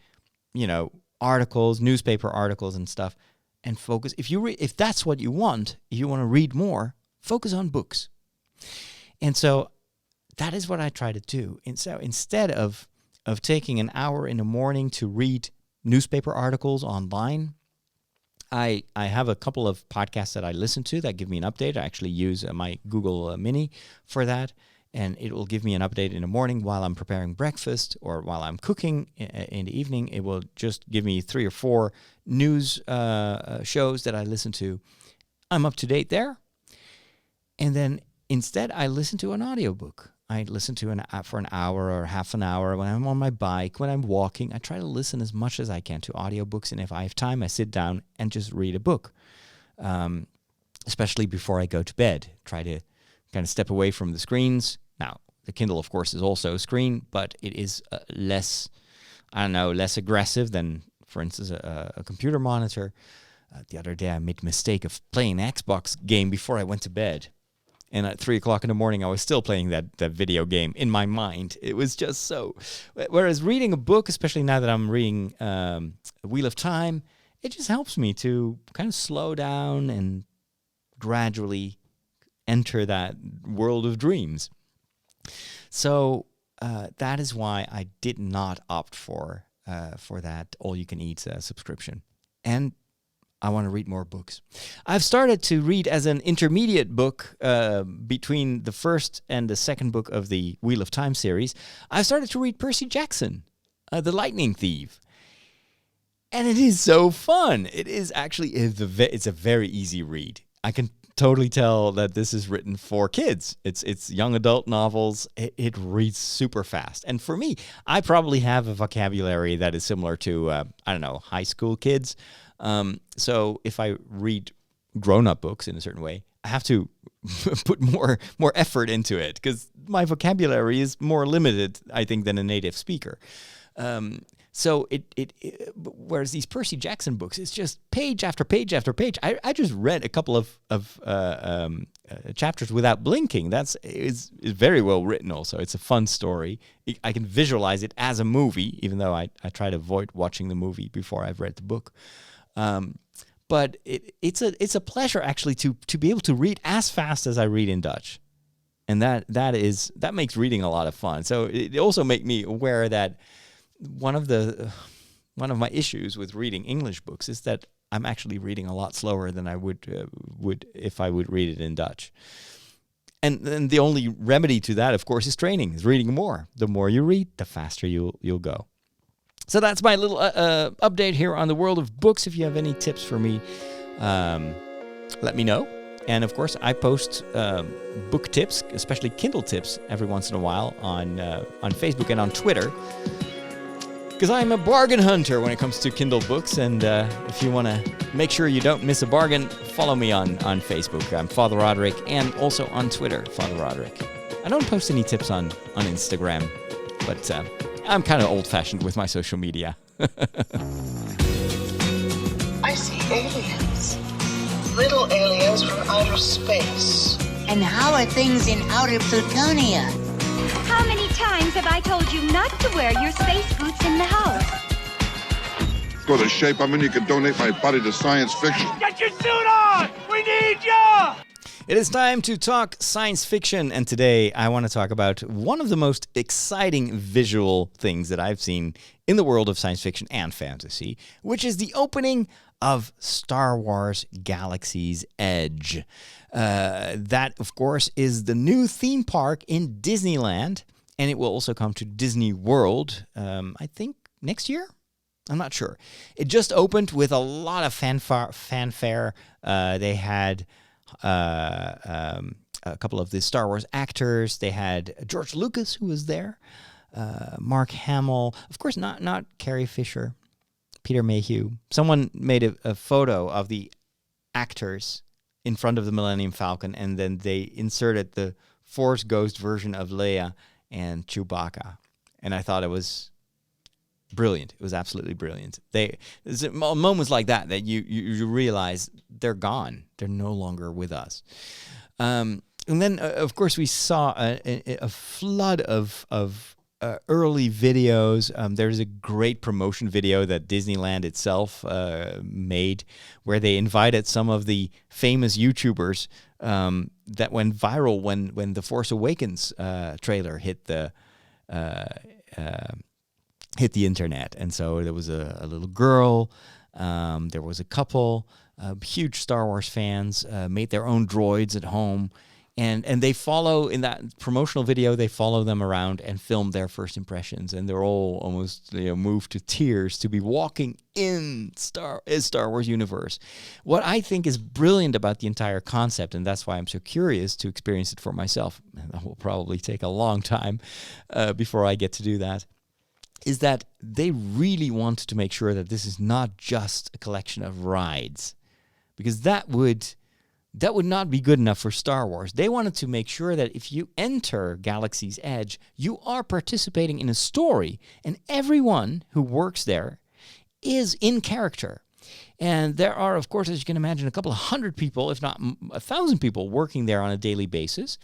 articles, newspaper articles and stuff, and focus. If that's what you want, if you want to read more, focus on books. And so that is what I try to do. And so instead of taking an hour in the morning to read newspaper articles online, I have a couple of podcasts that I listen to that give me an update. I actually use my Google Mini for that, and it will give me an update in the morning while I'm preparing breakfast or while I'm cooking in the evening. It will just give me 3 or 4 news shows that I listen to. I'm up to date there. And then instead, I listen to an audiobook. I listen to for an hour or half an hour when I'm on my bike, when I'm walking. I try to listen as much as I can to audiobooks, and if I have time, I sit down and just read a book, especially before I go to bed. Try to kind of step away from the screens. Now, the Kindle, of course, is also a screen, but it is less aggressive than, for instance, a computer monitor. The other day, I made the mistake of playing an Xbox game before I went to bed. And at 3 o'clock in the morning, I was still playing that video game in my mind. It was just so... Whereas reading a book, especially now that I'm reading Wheel of Time, it just helps me to kind of slow down and gradually enter that world of dreams. So that is why I did not opt for that all-you-can-eat subscription. And I want to read more books. I've started to read as an intermediate book between the first and the second book of the Wheel of Time series. I've started to read Percy Jackson, The Lightning Thief. And it is so fun. It is actually, it's a very easy read. I can totally tell that this is written for kids. It's young adult novels. It reads super fast. And for me, I probably have a vocabulary that is similar to, high school kids. So if I read grown-up books in a certain way, I have to put more effort into it because my vocabulary is more limited, I think, than a native speaker. So whereas these Percy Jackson books, it's just page after page after page. I just read a couple of chapters without blinking. Is very well written. Also, it's a fun story. I can visualize it as a movie, even though I try to avoid watching the movie before I've read the book. But it's a pleasure actually to be able to read as fast as I read in Dutch, and that makes reading a lot of fun. So it also made me aware that one of my issues with reading English books is that I'm actually reading a lot slower than I would if I would read it in Dutch. And then the only remedy to that, of course, is training, is reading more. The more you read, the faster you'll go. So that's my little update here on the world of books. If you have any tips for me, let me know. And of course, I post book tips, especially Kindle tips, every once in a while on Facebook and on Twitter. because I'm a bargain hunter when it comes to Kindle books. And if you want to make sure you don't miss a bargain, follow me on Facebook. I'm Father Roderick, and also on Twitter, Father Roderick. I don't post any tips on Instagram, but I'm kind of old-fashioned with my social media. I see aliens. Little aliens from outer space. And how are things in outer Plutonia? How many times have I told you not to wear your space boots in the house? Go to shape I'm in, you can donate my body to science fiction. Get your suit on! We need you! It is time to talk science fiction, and today I want to talk about one of the most exciting visual things that I've seen in the world of science fiction and fantasy, which is the opening of Star Wars Galaxy's Edge. That, of course, is the new theme park in Disneyland, and it will also come to Disney World, I think, next year? I'm not sure. It just opened with a lot of fanfare. They had a couple of the Star Wars actors. They had George Lucas, who was there, Mark Hamill, of course, not Carrie Fisher, Peter Mayhew. Someone made a photo of the actors in front of the Millennium Falcon, and then they inserted the Force Ghost version of Leia and Chewbacca. And I thought it was brilliant. It was absolutely brilliant. There's moments like that you realize they're gone. They're no longer with us. And then, of course, we saw a flood of early videos. There's a great promotion video that Disneyland itself made, where they invited some of the famous YouTubers that went viral when the Force Awakens trailer hit the internet. And so there was a little girl, there was a couple, huge Star Wars fans, made their own droids at home. And they follow, in that promotional video, they follow them around and film their first impressions. And they're all almost moved to tears to be walking in Star Wars universe. What I think is brilliant about the entire concept, and that's why I'm so curious to experience it for myself, and that will probably take a long time before I get to do that, is that they really want to make sure that this is not just a collection of rides, because that would not be good enough for Star Wars. They wanted to make sure that if you enter Galaxy's Edge, you are participating in a story, and everyone who works there is in character. And there are, of course, as you can imagine, a couple of hundred people, if not 1,000 people, working there on a daily basis.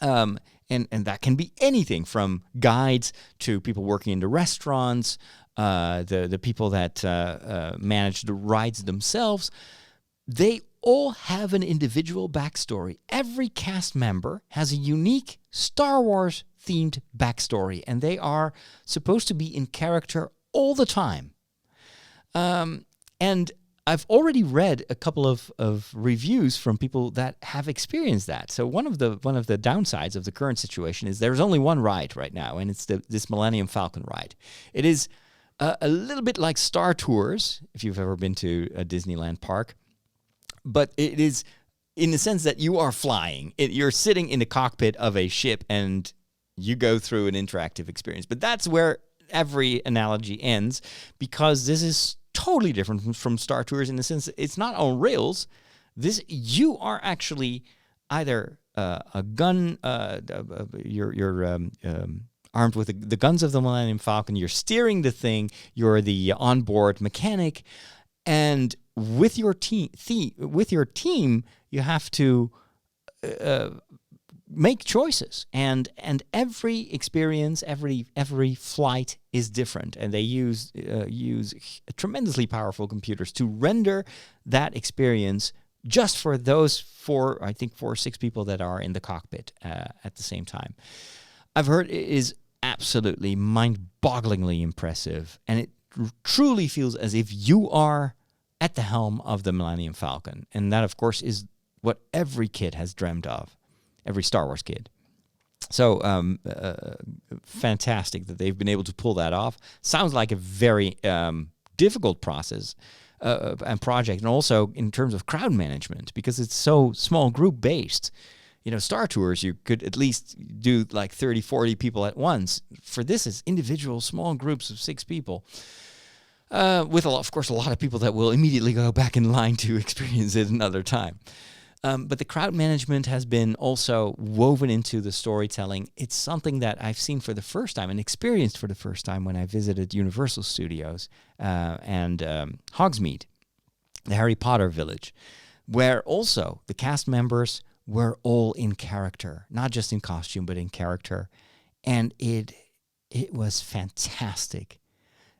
And that can be anything from guides to people working in the restaurants, the people that manage the rides themselves. They all have an individual backstory. Every cast member has a unique Star Wars themed backstory, and they are supposed to be in character all the time. And I've already read a couple of reviews from people that have experienced that. So one of the downsides of the current situation is there's only one ride right now, and it's this Millennium Falcon ride. It is a little bit like Star Tours, if you've ever been to a Disneyland park, but it is in the sense that you are flying. You're sitting in the cockpit of a ship, and you go through an interactive experience. But that's where every analogy ends, because this is totally different from Star Tours in the sense that it's not on rails. You are actually either a gun, you're armed with the guns of the Millennium Falcon, you're steering the thing, you're the onboard mechanic, and with your team, you have to make choices, and every experience, every flight is different, and they use tremendously powerful computers to render that experience just for those four or six people that are in the cockpit at the same time. I've heard it is absolutely mind-bogglingly impressive, and it truly feels as if you are at the helm of the Millennium Falcon. And that, of course, is what every kid has dreamed of, every Star Wars kid. So fantastic that they've been able to pull that off. Sounds like a very difficult process and project, and also in terms of crowd management, because it's so small group based. Star Tours, you could at least do like 30, 40 people at once. For this, it's individual small groups of 6 people. With, of course, a lot of people that will immediately go back in line to experience it another time. But the crowd management has been also woven into the storytelling. It's something that I've seen for the first time and experienced for the first time when I visited Universal Studios and Hogsmeade, the Harry Potter village, where also the cast members were all in character, not just in costume, but in character. And it was fantastic.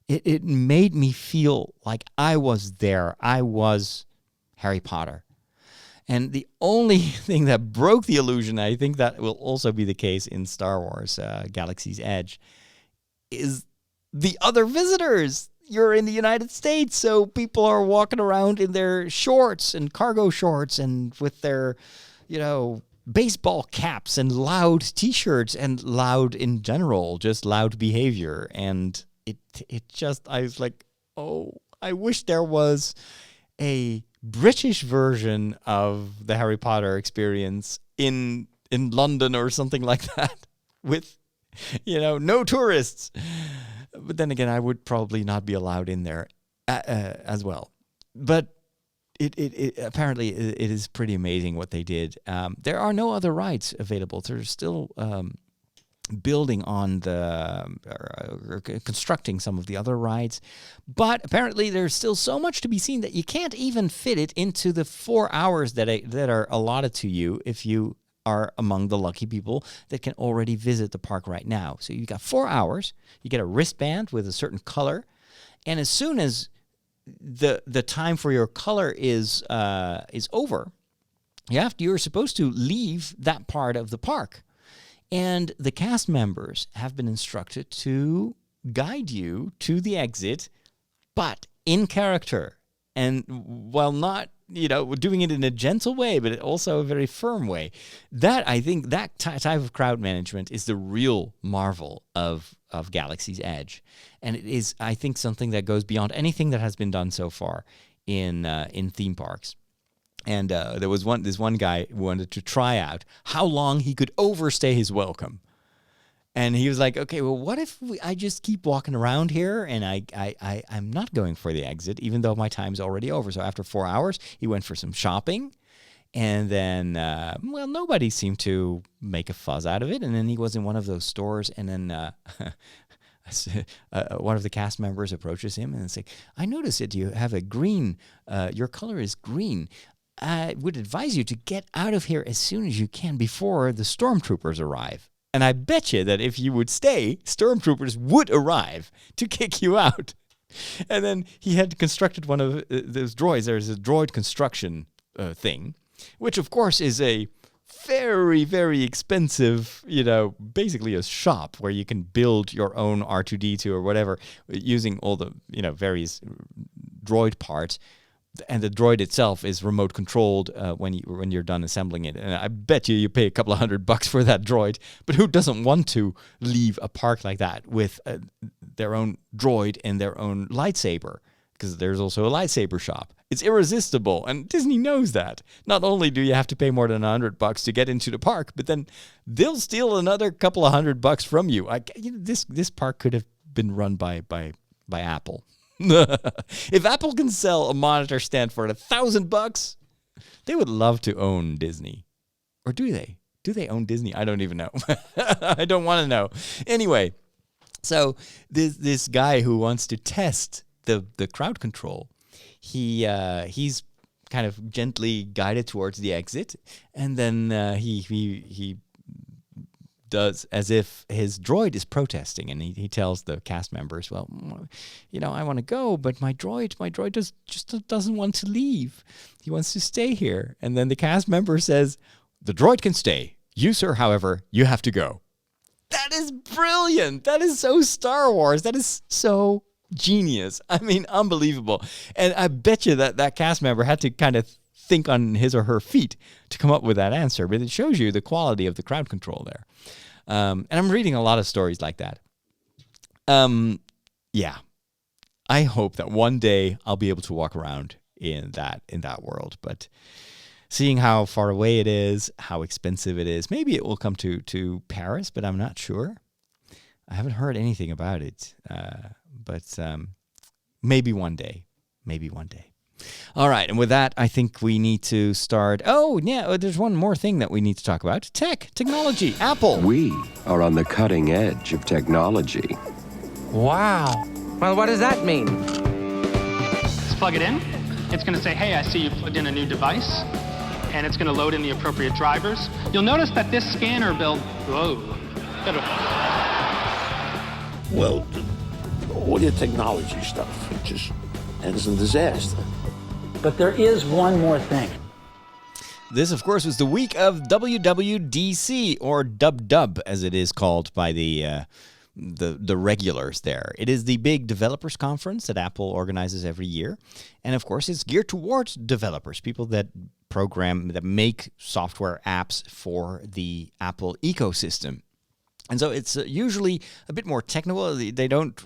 It made me feel like I was there. I was Harry Potter. And the only thing that broke the illusion, I think that will also be the case in Star Wars Galaxy's Edge, is the other visitors. You're in the United States, so people are walking around in their shorts and cargo shorts and with their, baseball caps and loud T-shirts and loud in general, just loud behavior. And I was like, oh, I wish there was a British version of the Harry Potter experience in London or something like that with, no tourists. But then again, I would probably not be allowed in there as well. But it apparently it is pretty amazing what they did. There are no other rides available. They're still building on or constructing some of the other rides. But apparently there's still so much to be seen that you can't even fit it into the 4 hours that are allotted to you if you are among the lucky people that can already visit the park right now. So you've got 4 hours. You get a wristband with a certain color. And as soon as the time for your color is over, you're supposed to leave that part of the park. And the cast members have been instructed to guide you to the exit, but in character. And while not, doing it in a gentle way, but also a very firm way. That, I think, that type of crowd management is the real marvel of Galaxy's Edge. And it is, I think, something that goes beyond anything that has been done so far in theme parks. And there was this one guy who wanted to try out how long he could overstay his welcome. And he was like, okay, well, what if I just keep walking around here and I'm not going for the exit, even though my time's already over. So after 4 hours, he went for some shopping. And then, nobody seemed to make a fuss out of it. And then he was in one of those stores. And then one of the cast members approaches him and it's like, I noticed that you have a green, your color is green. I would advise you to get out of here as soon as you can before the stormtroopers arrive. And I bet you that if you would stay, stormtroopers would arrive to kick you out. And then he had constructed one of those droids. There's a droid construction thing, which of course is a very, very expensive, basically a shop where you can build your own R2-D2 or whatever using all the, various droid parts. And the droid itself is remote controlled when you're done assembling it. And I bet you pay a couple of $100 for that droid. But who doesn't want to leave a park like that with their own droid and their own lightsaber? Because there's also a lightsaber shop. It's irresistible, and Disney knows that. Not only do you have to pay more than $100 to get into the park, but then they'll steal another couple of $100 from you. This park could have been run by Apple. If Apple can sell a monitor stand for $1,000, they would love to own Disney. Or do they? Do they own Disney? I don't even know. I don't want to know. Anyway, so guy who wants to test the crowd control, he's kind of gently guided towards the exit, and then he does as if his droid is protesting, and he tells the cast members, well, I want to go, but my droid just doesn't want to leave. He wants to stay here. And then the cast member says, the droid can stay. You, sir, however, you have to go. That is brilliant. That is so Star Wars. That is so genius. I mean, unbelievable. And I bet you that cast member had to kind of think on his or her feet to come up with that answer, but it shows you the quality of the crowd control there. And I'm reading a lot of stories like that. Yeah, I hope that one day I'll be able to walk around in that world, but seeing how far away it is, how expensive it is. Maybe it will come to Paris, but I'm not sure. I haven't heard anything about it, but maybe one day. Maybe one day. All right, and with that, I think we need to start. Oh, yeah, there's one more thing that we need to talk about. Technology, Apple. We are on the cutting edge of technology. Wow. Well, what does that mean? Let's plug it in. It's going to say, hey, I see you plugged in a new device, and it's going to load in the appropriate drivers. You'll notice that this scanner build, Well, all your technology stuff, it just ends in disaster. But there is one more thing. This, of course, was the week of WWDC, or Dub, as it is called by the regulars there. It is the big developers conference that Apple organizes every year. And, of course, it's geared towards developers, people that program, that make software apps for the Apple ecosystem. And so it's usually a bit more technical. They don't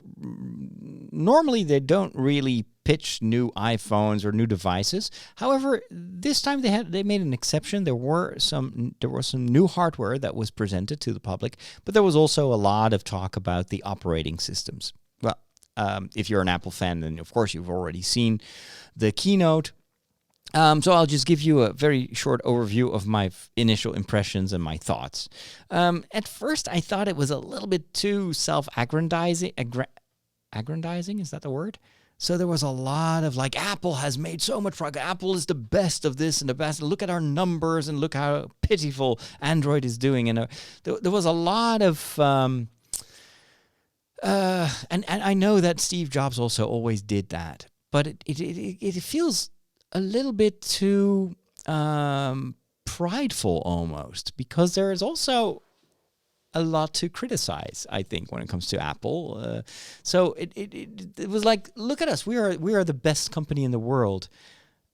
really pitch new iPhones or new devices. However, this time they made an exception. There was some new hardware that was presented to the public, but there was also a lot of talk about the operating systems. Well, if you're an Apple fan, then of course you've already seen the keynote. So I'll just give you a very short overview of my initial impressions and my thoughts. At first, I thought it was a little bit too self-aggrandizing. Aggrandizing, is that the word? So there was a lot of like, Apple has made so much progress. Apple is the best of this and the best. Look at our numbers and look how pitiful Android is doing. And there was a lot of... and I know that Steve Jobs also always did that. But it feels a little bit too prideful almost, because there is also a lot to criticize, I think, when it comes to Apple. So it was like, look at us, we are the best company in the world,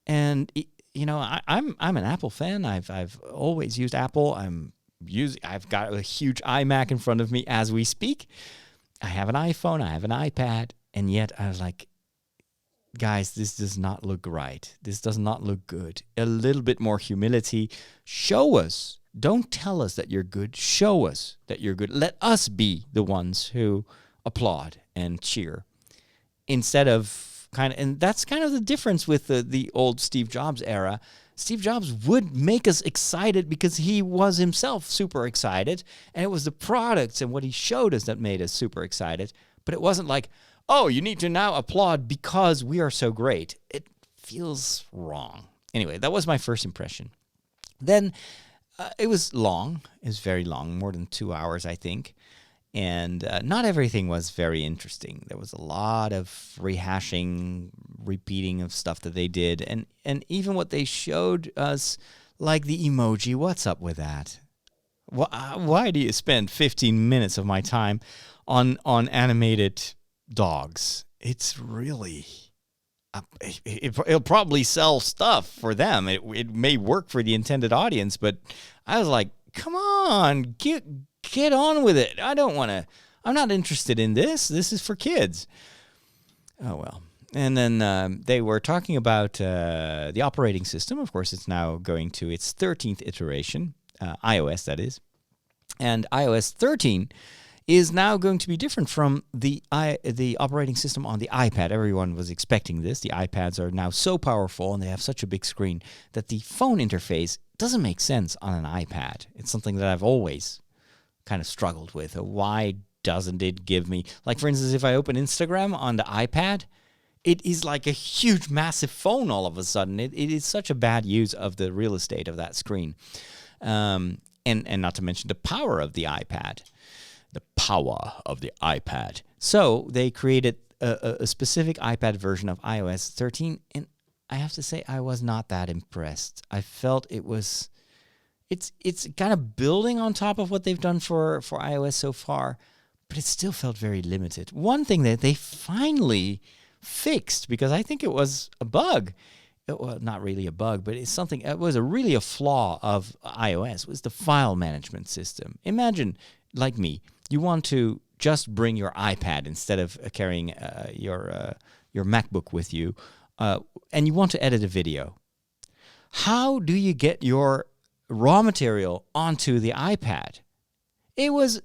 and I'm an Apple fan. I've always used Apple. I've got a huge iMac in front of me as we speak. I have an iPhone. I have an iPad, and yet I was like, guys, this does not look right. This does not look good. A little bit more humility. Show us. Don't tell us that you're good. Show us that you're good. Let us be the ones who applaud and cheer, instead of and that's kind of the difference with the old Steve Jobs era. Steve Jobs would make us excited because he was himself super excited, and it was the products and what he showed us that made us super excited. But it wasn't like, oh, you need to now applaud because we are so great. It feels wrong. Anyway, that was my first impression. Then it was long. It was very long, more than 2 hours, I think. And not everything was very interesting. There was a lot of rehashing, repeating of stuff that they did. And even what they showed us, like the emoji, what's up with that? Why do you spend 15 minutes of my time on animated dogs? It's really... It'll probably sell stuff for them. It may work for the intended audience, but I was like, come on, get on with it. I'm not interested in this. This is for kids. Oh, well. And then they were talking about the operating system. Of course, it's now going to its 13th iteration, iOS, that is. And iOS 13 is now going to be different from the operating system on the iPad. Everyone was expecting this. The iPads are now so powerful and they have such a big screen that the phone interface doesn't make sense on an iPad. It's something that I've always kind of struggled with. Why doesn't it give me... Like, for instance, if I open Instagram on the iPad, it is like a huge, massive phone all of a sudden. It is such a bad use of the real estate of that screen. And not to mention the power of the iPad. The power of the iPad. So they created a specific iPad version of iOS 13, and I have to say I was not that impressed. I felt it's kind of building on top of what they've done for iOS so far, but it still felt very limited. One thing that they finally fixed, because I think it was a bug, well, not really a bug, but it's something, it was really a flaw of iOS, was the file management system. Imagine, like me, you want to just bring your iPad instead of carrying your MacBook with you, and you want to edit a video. How do you get your raw material onto the iPad? It was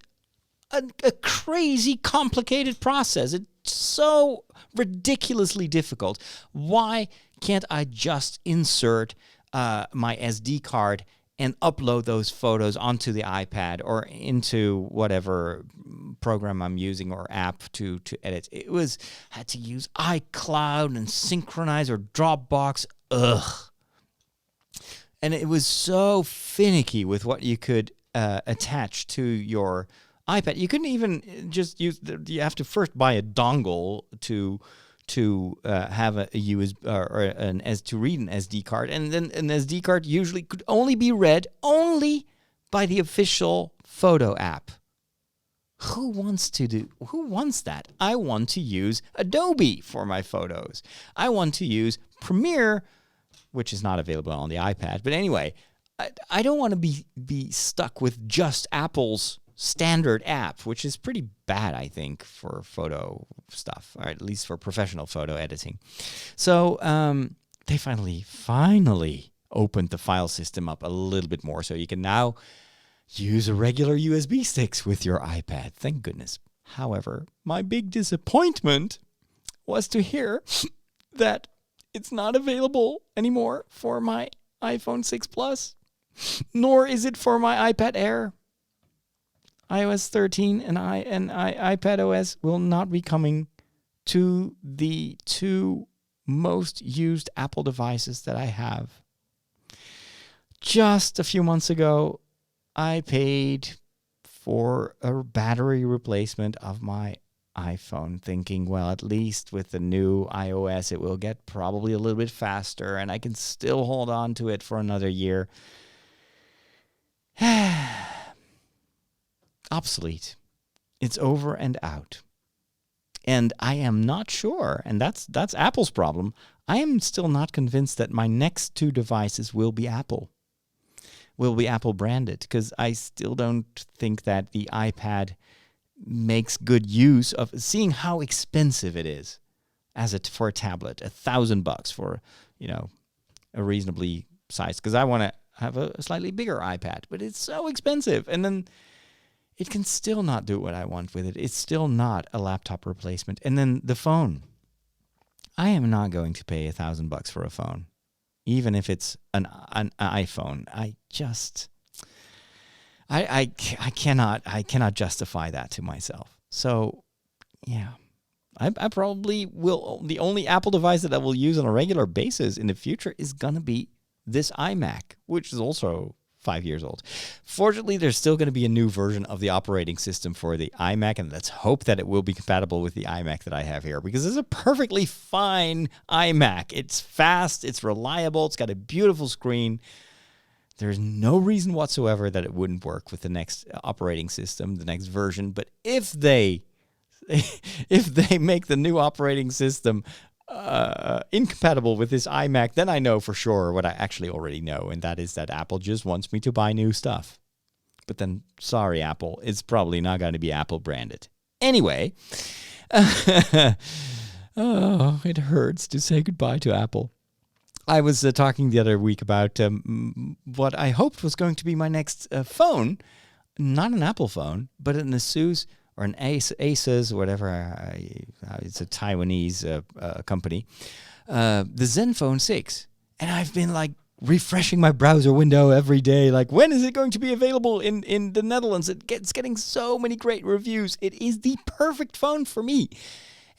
a crazy complicated process. It's so ridiculously difficult. Why can't I just insert my SD card and upload those photos onto the iPad or into whatever program I'm using or app to edit? Had to use iCloud and Synchronize or Dropbox. Ugh. And it was so finicky with what you could attach to your iPad. You couldn't even just use. You have to first buy a dongle to have a USB to read an SD card, and then an SD card usually could only be read by the official photo app. Who wants that? I want to use Adobe for my photos. I want to use Premiere, which is not available on the iPad. But anyway, I don't want to be stuck with just Apple's standard app, which is pretty bad, I think, for photo stuff, or at least for professional photo editing. So they finally opened the file system up a little bit more, so you can now use a regular USB sticks with your iPad. Thank goodness. However, my big disappointment was to hear that it's not available anymore for my iPhone 6 Plus, nor is it for my iPad Air. iOS 13 and iPad OS will not be coming to the two most used Apple devices that I have. Just a few months ago, I paid for a battery replacement of my iPhone, thinking, well, at least with the new iOS, it will get probably a little bit faster and I can still hold on to it for another year. Obsolete. It's over and out. And I am not sure, and that's Apple's problem. I am still not convinced that my next two devices will be Apple branded, because I still don't think that the iPad makes good use of seeing how expensive it is for a tablet. $1,000 for, a reasonably sized, because I want to have a slightly bigger iPad, but it's so expensive. And then it can still not do what I want with it. It's still not a laptop replacement. And then the phone. I am not going to pay $1,000 for a phone, even if it's an iPhone. I cannot justify that to myself. So, yeah, I probably will. The only Apple device that I will use on a regular basis in the future is gonna be this iMac, which is also 5 years old. Fortunately, there's still going to be a new version of the operating system for the iMac, and let's hope that it will be compatible with the iMac that I have here, because it's a perfectly fine iMac. It's fast, it's reliable, it's got a beautiful screen. There's no reason whatsoever that it wouldn't work with the next operating system, the next version. But if they make the new operating system incompatible with this iMac, then I know for sure what I actually already know, and that is that Apple just wants me to buy new stuff. But then, sorry, Apple, it's probably not going to be Apple branded. Anyway, it hurts to say goodbye to Apple. I was talking the other week about what I hoped was going to be my next phone, not an Apple phone, but an Asus or an Asus, whatever. It's a Taiwanese company. The Zenfone 6. And I've been refreshing my browser window every day. When is it going to be available in the Netherlands? It's getting so many great reviews. It is the perfect phone for me.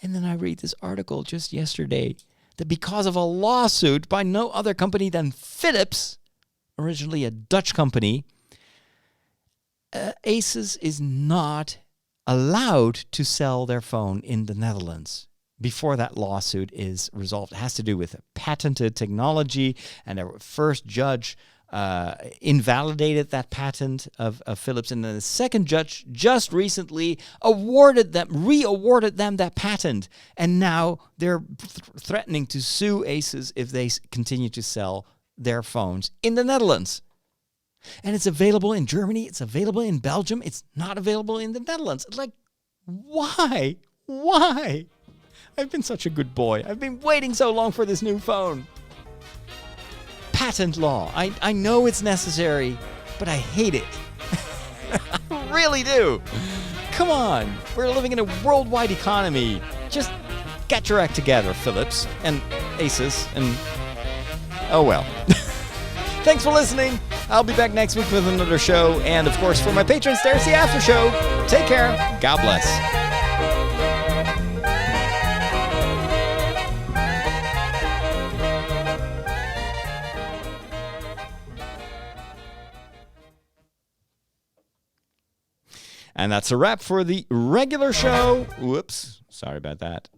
And then I read this article just yesterday that because of a lawsuit by no other company than Philips, originally a Dutch company, Asus is not allowed to sell their phone in the Netherlands before that lawsuit is resolved. It has to do with patented technology, and a first judge invalidated that patent of Philips, and then the second judge just recently reawarded them that patent, and now they're threatening to sue Asus if they continue to sell their phones in the Netherlands. And it's available in Germany, it's available in Belgium, it's not available in the Netherlands. Why? Why? I've been such a good boy. I've been waiting so long for this new phone. patent law. I know it's necessary, but I hate it. I really do. Come on. We're living in a worldwide economy. Just get your act together, Philips and Asus and... Oh well. Thanks for listening. I'll be back next week with another show. And of course, for my patrons, there's the after show. Take care. God bless. And that's a wrap for the regular show. Whoops. Sorry about that.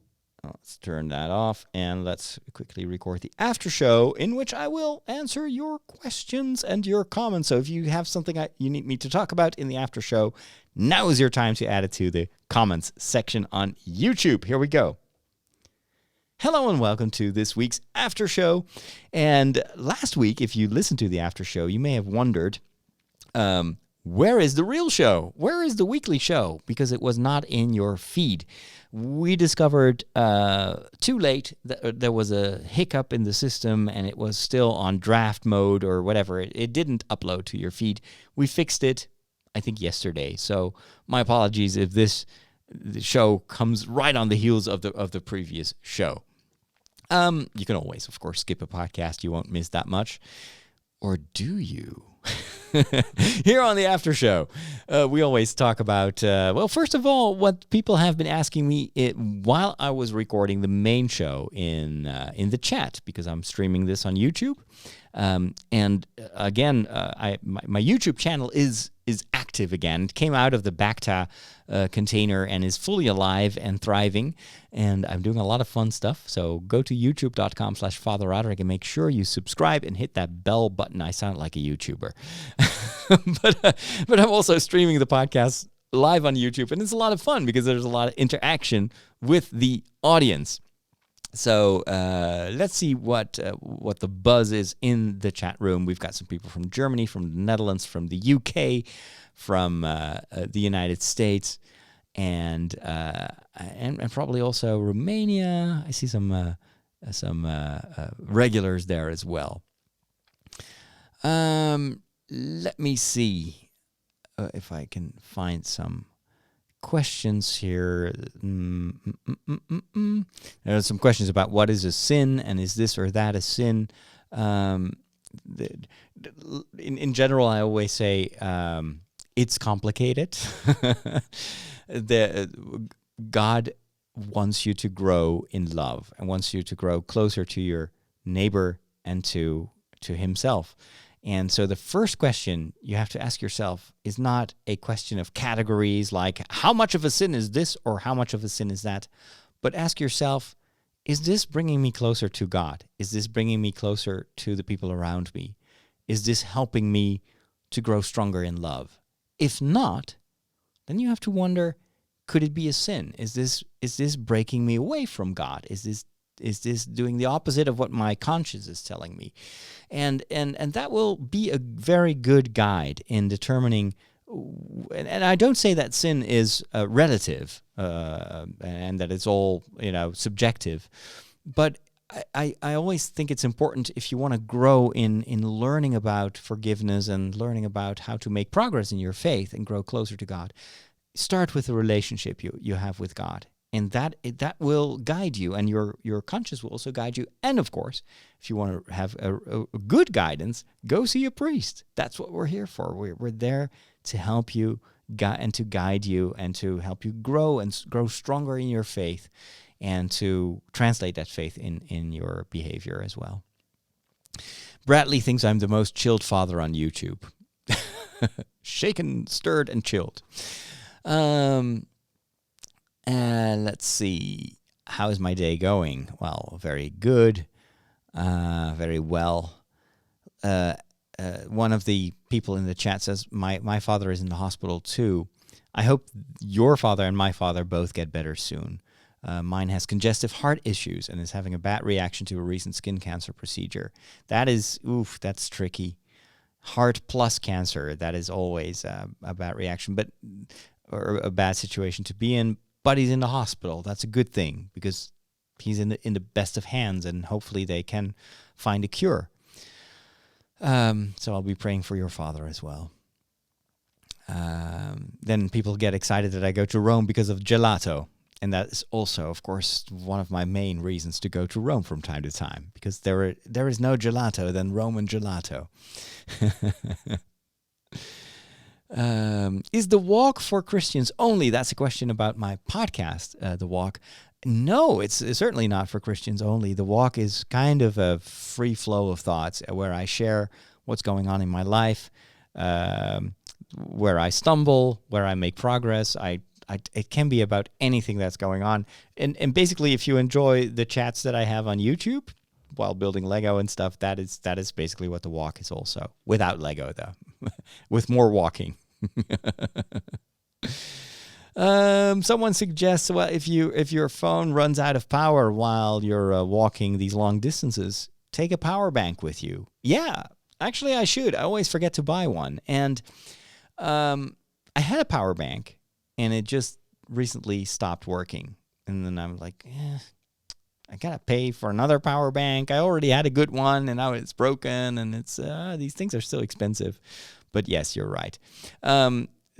Let's turn that off and let's quickly record the after show in which I will answer your questions and your comments. So if you have something you need me to talk about in the after show, now is your time to add it to the comments section on YouTube. Here we go. Hello and welcome to this week's after show. And last week, if you listened to the after show, you may have wondered, where is the real show? Where is the weekly show? Because it was not in your feed. We discovered too late that there was a hiccup in the system and it was still on draft mode or whatever. It didn't upload to your feed. We fixed it, I think, yesterday. So my apologies if the show comes right on the heels of the previous show. You can always, of course, skip a podcast. You won't miss that much. Or do you? Here on the after show, we always talk about, well, first of all, what people have been asking me while I was recording the main show in the chat, because I'm streaming this on YouTube. And again, my YouTube channel is active again. It came out of the Bacta container and is fully alive and thriving. And I'm doing a lot of fun stuff. So go to youtube.com/Father Roderick and make sure you subscribe and hit that bell button. I sound like a YouTuber. But I'm also streaming the podcast live on YouTube. And it's a lot of fun because there's a lot of interaction with the audience. So let's see what the buzz is in the chat room. We've got some people from Germany, from the Netherlands, from the UK, from the United States, and probably also Romania. I see some regulars there as well. Let me see if I can find some questions here. There are some questions about what is a sin and is this or that a sin. In general, I always say it's complicated. God wants you to grow in love and wants you to grow closer to your neighbor and to himself. And so the first question you have to ask yourself is not a question of categories like how much of a sin is this or how much of a sin is that, but ask yourself, is this bringing me closer to God? Is this bringing me closer to the people around me? Is this helping me to grow stronger in love? If not, then you have to wonder, could it be a sin? Is this breaking me away from God? Is this doing the opposite of what my conscience is telling me? And that will be a very good guide in determining, and I don't say that sin is relative and that it's all, subjective, but I always think it's important if you want to grow in learning about forgiveness and learning about how to make progress in your faith and grow closer to God, start with the relationship you have with God. And that will guide you, and your conscience will also guide you. And of course, if you want to have a good guidance, go see a priest. That's what we're here for. We're there to help you and to guide you and to help you grow and grow stronger in your faith and to translate that faith in your behavior as well. Bradley thinks I'm the most chilled father on YouTube. Shaken, stirred, and chilled. And let's see, how is my day going? Well, very good, very well. One of the people in the chat says, my father is in the hospital too. I hope your father and my father both get better soon. Mine has congestive heart issues and is having a bad reaction to a recent skin cancer procedure. That's tricky. Heart plus cancer, that is always a bad reaction, or a bad situation to be in. But he's in the hospital. That's a good thing because he's in the best of hands, and hopefully they can find a cure. So I'll be praying for your father as well. Then people get excited that I go to Rome because of gelato. And that is also, of course, one of my main reasons to go to Rome from time to time. Because there is no gelato than Roman gelato. Is the walk for Christians only? That's a question about my podcast, The Walk. No, it's certainly not for Christians only. The Walk is kind of a free flow of thoughts where I share what's going on in my life, where I stumble, where I make progress. It can be about anything that's going on. And basically, if you enjoy the chats that I have on YouTube while building Lego and stuff, that is basically what The Walk is also. Without Lego, though. With more walking. Someone suggests, well, if your phone runs out of power while you're walking these long distances, take a power bank with you. Yeah, actually I should. I always forget to buy one. And I had a power bank, and it just recently stopped working. And then I'm like, I gotta pay for another power bank. I already had a good one, and now it's broken, and it's these things are still expensive. But yes, you're right.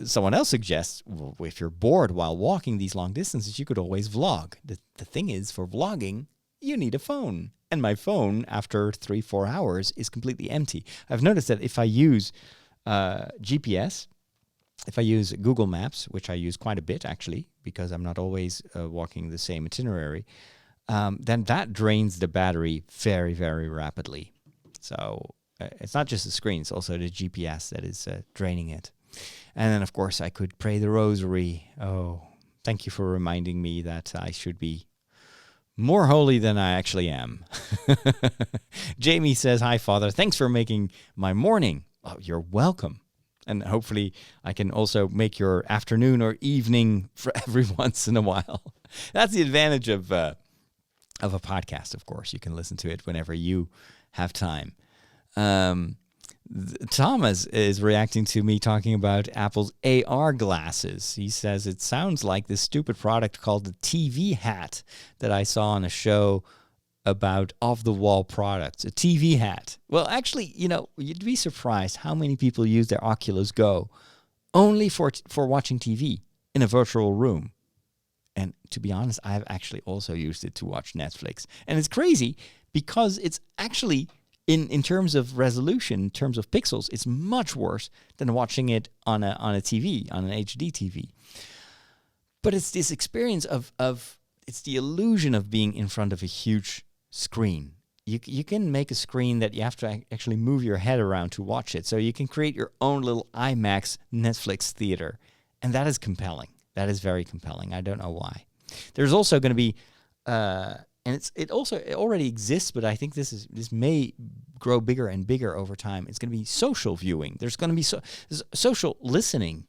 Someone else suggests, well, if you're bored while walking these long distances, you could always vlog. The thing is, for vlogging, you need a phone. And my phone, after 3-4 hours, is completely empty. I've noticed that if I use GPS, if I use Google Maps, which I use quite a bit, actually, because I'm not always walking the same itinerary, then that drains the battery very, very rapidly. So it's not just the screen, it's also the GPS that is draining it. And then, of course, I could pray the rosary. Oh, thank you for reminding me that I should be more holy than I actually am. Jamie says, hi, Father. Thanks for making my morning. Oh, you're welcome. And hopefully I can also make your afternoon or evening for every once in a while. That's the advantage of a podcast, of course. You can listen to it whenever you have time. Thomas is reacting to me talking about Apple's AR glasses. He says it sounds like this stupid product called the TV hat that I saw on a show about off-the-wall products. A TV hat. Well, actually, you'd be surprised how many people use their Oculus Go only for watching TV in a virtual room. And to be honest, I've actually also used it to watch Netflix. And it's crazy because it's actually... In terms of resolution, in terms of pixels, it's much worse than watching it on a TV, on an HD TV. But it's this experience of it's the illusion of being in front of a huge screen. You can make a screen that you have to actually move your head around to watch it. So you can create your own little IMAX Netflix theater. And that is compelling. That is very compelling. I don't know why. There's also going to be... and it already exists, but I think this may grow bigger and bigger over time. It's going to be social viewing. There's going to be social listening.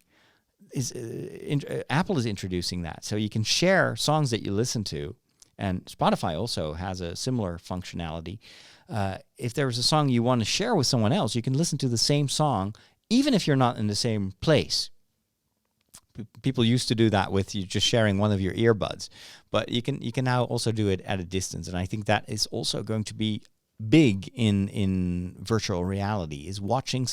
Apple is introducing that, so you can share songs that you listen to, and Spotify also has a similar functionality. If there's a song you want to share with someone else, you can listen to the same song, even if you're not in the same place. People used to do that with you just sharing one of your earbuds, but you can now also do it at a distance, and I think that is also going to be big in virtual reality. Is watching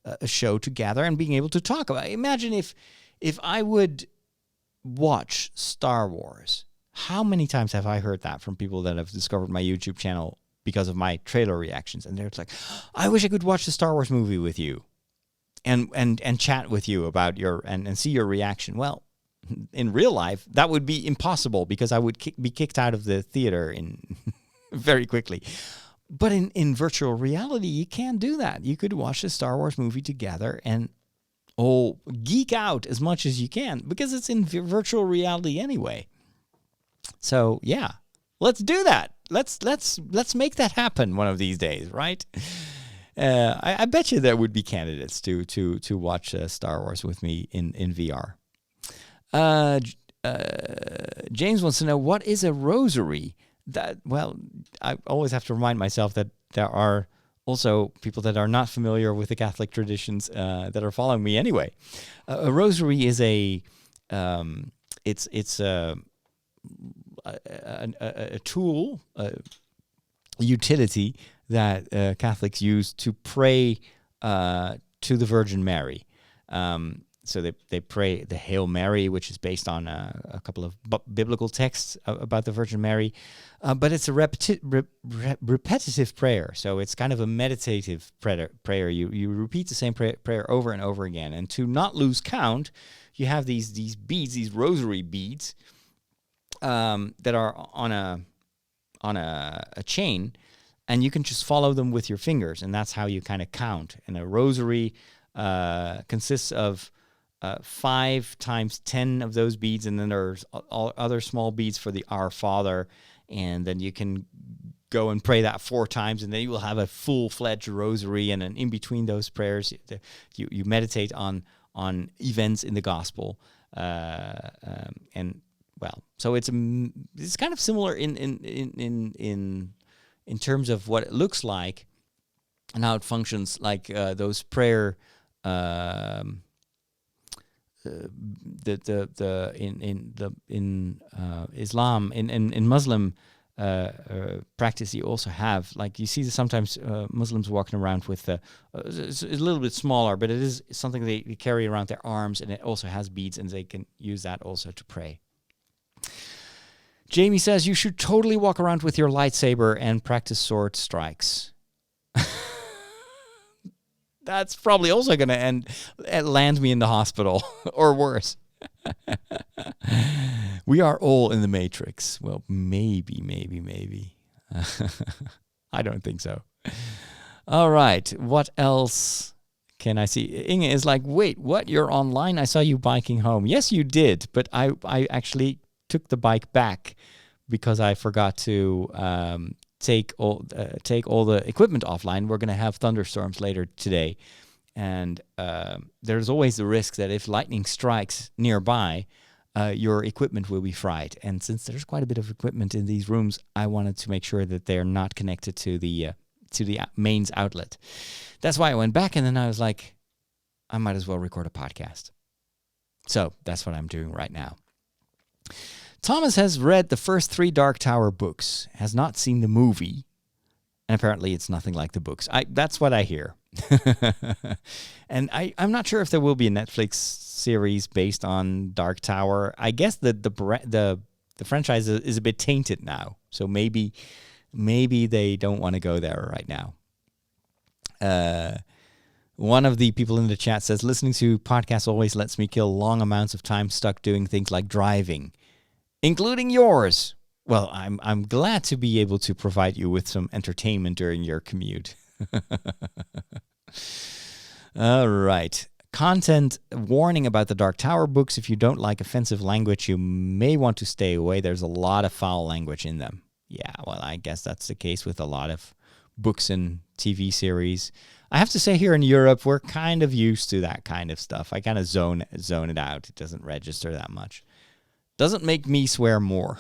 a show together and being able to talk about it. Imagine if I would watch Star Wars. How many times have I heard that from people that have discovered my YouTube channel because of my trailer reactions, and they're like, "I wish I could watch the Star Wars movie with you." And chat with you about and see your reaction. Well, in real life, that would be impossible because I would be kicked out of the theater very quickly. But in virtual reality, you can't do that. You could watch the Star Wars movie together and geek out as much as you can because it's in virtual reality anyway. So yeah, let's do that. Let's make that happen one of these days, right? I bet you there would be candidates to watch Star Wars with me in VR. James wants to know, what is a rosary? I always have to remind myself that there are also people that are not familiar with the Catholic traditions that are following me anyway. A rosary is a tool, a utility that Catholics use to pray to the Virgin Mary. So they pray the Hail Mary, which is based on a couple of biblical texts about the Virgin Mary. But it's a repetitive prayer. So it's kind of a meditative prayer. You repeat the same prayer over and over again. And to not lose count, you have these beads, these rosary beads, that are on a chain, and you can just follow them with your fingers, and that's how you kind of count. And a rosary consists of 5 times 10 of those beads, and then there's all other small beads for the Our Father, and then you can go and pray that 4 times, and then you will have a full-fledged rosary. And then in between those prayers, you meditate on events in the gospel, and well, so it's kind of similar in terms of what it looks like and how it functions, like those prayer in Islam, in Muslim practice, you also have, like, you see sometimes Muslims walking around with it's a little bit smaller, but it is something they carry around their arms, and it also has beads, and they can use that also to pray. Jamie says you should totally walk around with your lightsaber and practice sword strikes. That's probably also going to land me in the hospital, or worse. We are all in the Matrix. Well, maybe. I don't think so. All right. What else can I see? Inge is like, wait, what? You're online? I saw you biking home. Yes, you did. But I actually took the bike back because I forgot to take all the equipment offline. We're going to have thunderstorms later today. And there's always the risk that if lightning strikes nearby, your equipment will be fried. And since there's quite a bit of equipment in these rooms, I wanted to make sure that they're not connected to the mains outlet. That's why I went back, and then I was like, I might as well record a podcast. So that's what I'm doing right now. Thomas has read the first 3 Dark Tower books, has not seen the movie, and apparently it's nothing like the books. That's what I hear. And I'm not sure if there will be a Netflix series based on Dark Tower. I guess the franchise is a bit tainted now, so maybe they don't want to go there right now. One of the people in the chat says, listening to podcasts always lets me kill long amounts of time stuck doing things like driving, including yours. Well, I'm glad to be able to provide you with some entertainment during your commute. All right. Content warning about the Dark Tower books. If you don't like offensive language, you may want to stay away. There's a lot of foul language in them. Yeah, well, I guess that's the case with a lot of books and TV series. I have to say, here in Europe, we're kind of used to that kind of stuff. I kind of zone it out. It doesn't register that much. Doesn't make me swear more.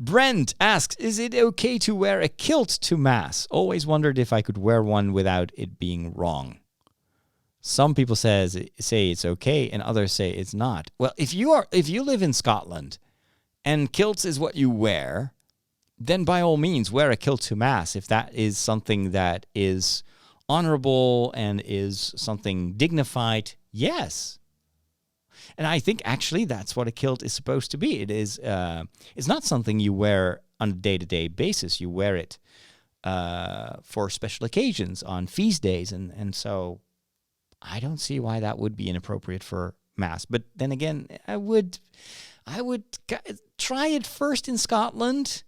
Brent asks, is it okay to wear a kilt to Mass? Always wondered if I could wear one without it being wrong. Some people say it's okay, and others say it's not. Well, if you live in Scotland and kilts is what you wear, then by all means wear a kilt to Mass if that is something that is honorable and is something dignified. Yes. And I think actually that's what a kilt is supposed to be. It is. It's not something you wear on a day-to-day basis. You wear it for special occasions, on feast days, and so I don't see why that would be inappropriate for Mass. But then again, I would try it first in Scotland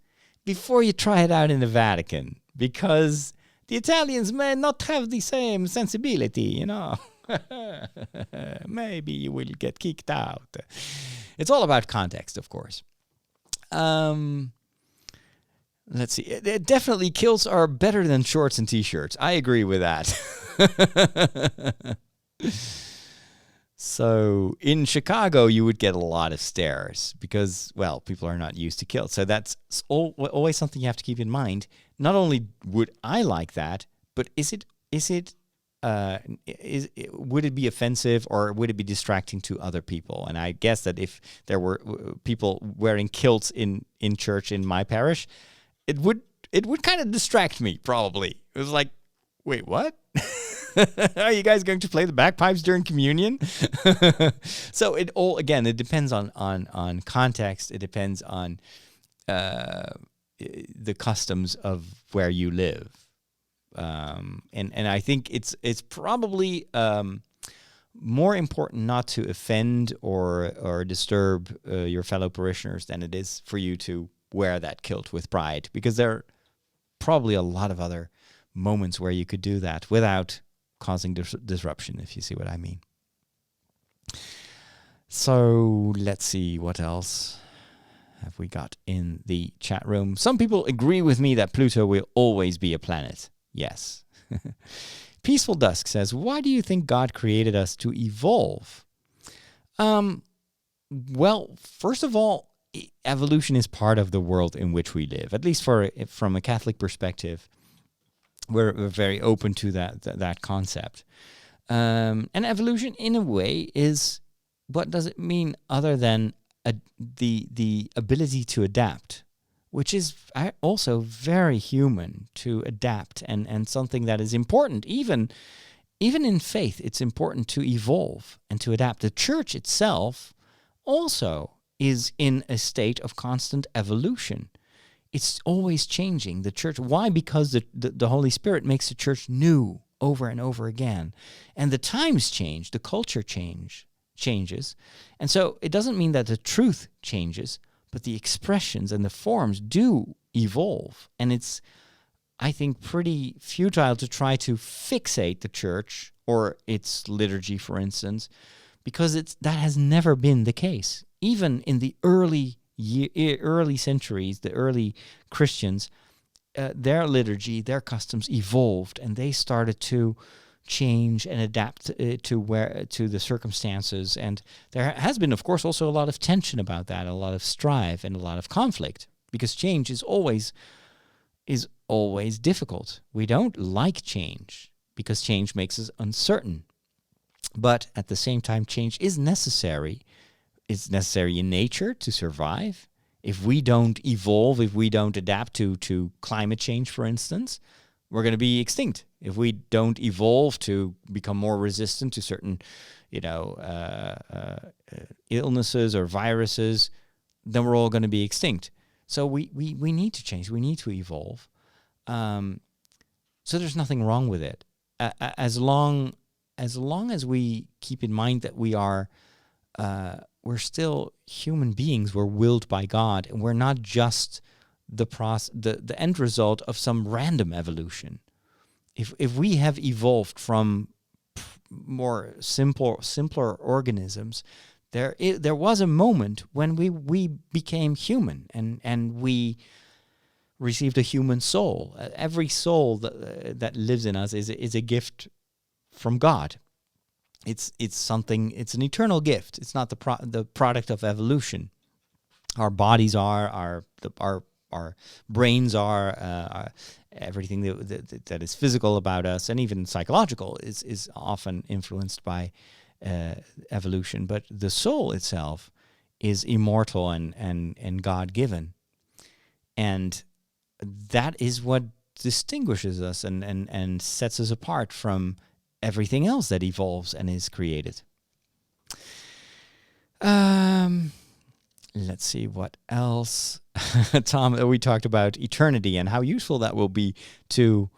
before you try it out in the Vatican, because the Italians may not have the same sensibility, you know. Maybe you will get kicked out. It's all about context, of course. Let's see. Definitely kilts are better than shorts and t-shirts. I agree with that. So in Chicago, you would get a lot of stares because, well, people are not used to kilts. So that's always something you have to keep in mind. Not only would I like that, but would it be offensive, or would it be distracting to other people? And I guess that if there were people wearing kilts in church in my parish, it would it would kind of distract me, probably. It was like, wait, what? Are you guys going to play the bagpipes during communion? So it depends on context. It depends on the customs of where you live. And I think it's probably more important not to offend or disturb your fellow parishioners than it is for you to wear that kilt with pride, because there are probably a lot of other moments where you could do that without causing disruption, if you see what I mean. So let's see, what else have we got in the chat room? Some people agree with me that Pluto will always be a planet. Yes. Peaceful Dusk says, why do you think God created us to evolve? Well, first of all, evolution is part of the world in which we live. At least from a Catholic perspective, we're very open to that concept. And evolution, in a way, is, what does it mean other than the ability to adapt, which is also very human, to adapt, and something that is important. Even in faith, it's important to evolve and to adapt. The church itself also is in a state of constant evolution. It's always changing, the church. Why? Because the Holy Spirit makes the church new over and over again. And the times change, the culture changes. And so it doesn't mean that the truth changes, but the expressions and the forms do evolve. And it's, I think, pretty futile to try to fixate the church or its liturgy, for instance, because that has never been the case. Even in the early centuries, the early Christians, their liturgy, their customs evolved, and they started to change and adapt to the circumstances. And there has been, of course, also a lot of tension about that, a lot of strife and a lot of conflict, because change is always difficult. We don't like change because change makes us uncertain. But at the same time, change is necessary. It's necessary in nature to survive. If we don't evolve, if we don't adapt to climate change, for instance, we're going to be extinct. If we don't evolve to become more resistant to certain, illnesses or viruses, then we're all going to be extinct. So we need to change. We need to evolve. So there's nothing wrong with it, as long as we keep in mind that we're still human beings. We're willed by God, and we're not just the end result of some random evolution. If we have evolved from more simpler organisms, there was a moment when we became human, and we received a human soul. Every soul that lives in us is a gift from God. It's something. It's an eternal gift. It's not the product of evolution. Our bodies are, our brains are, everything that is physical about us, and even psychological, is often influenced by evolution. But the soul itself is immortal and God-given, and that is what distinguishes us and sets us apart from everything else that evolves and is created. Let's see what else. Tom, we talked about eternity and how useful that will be to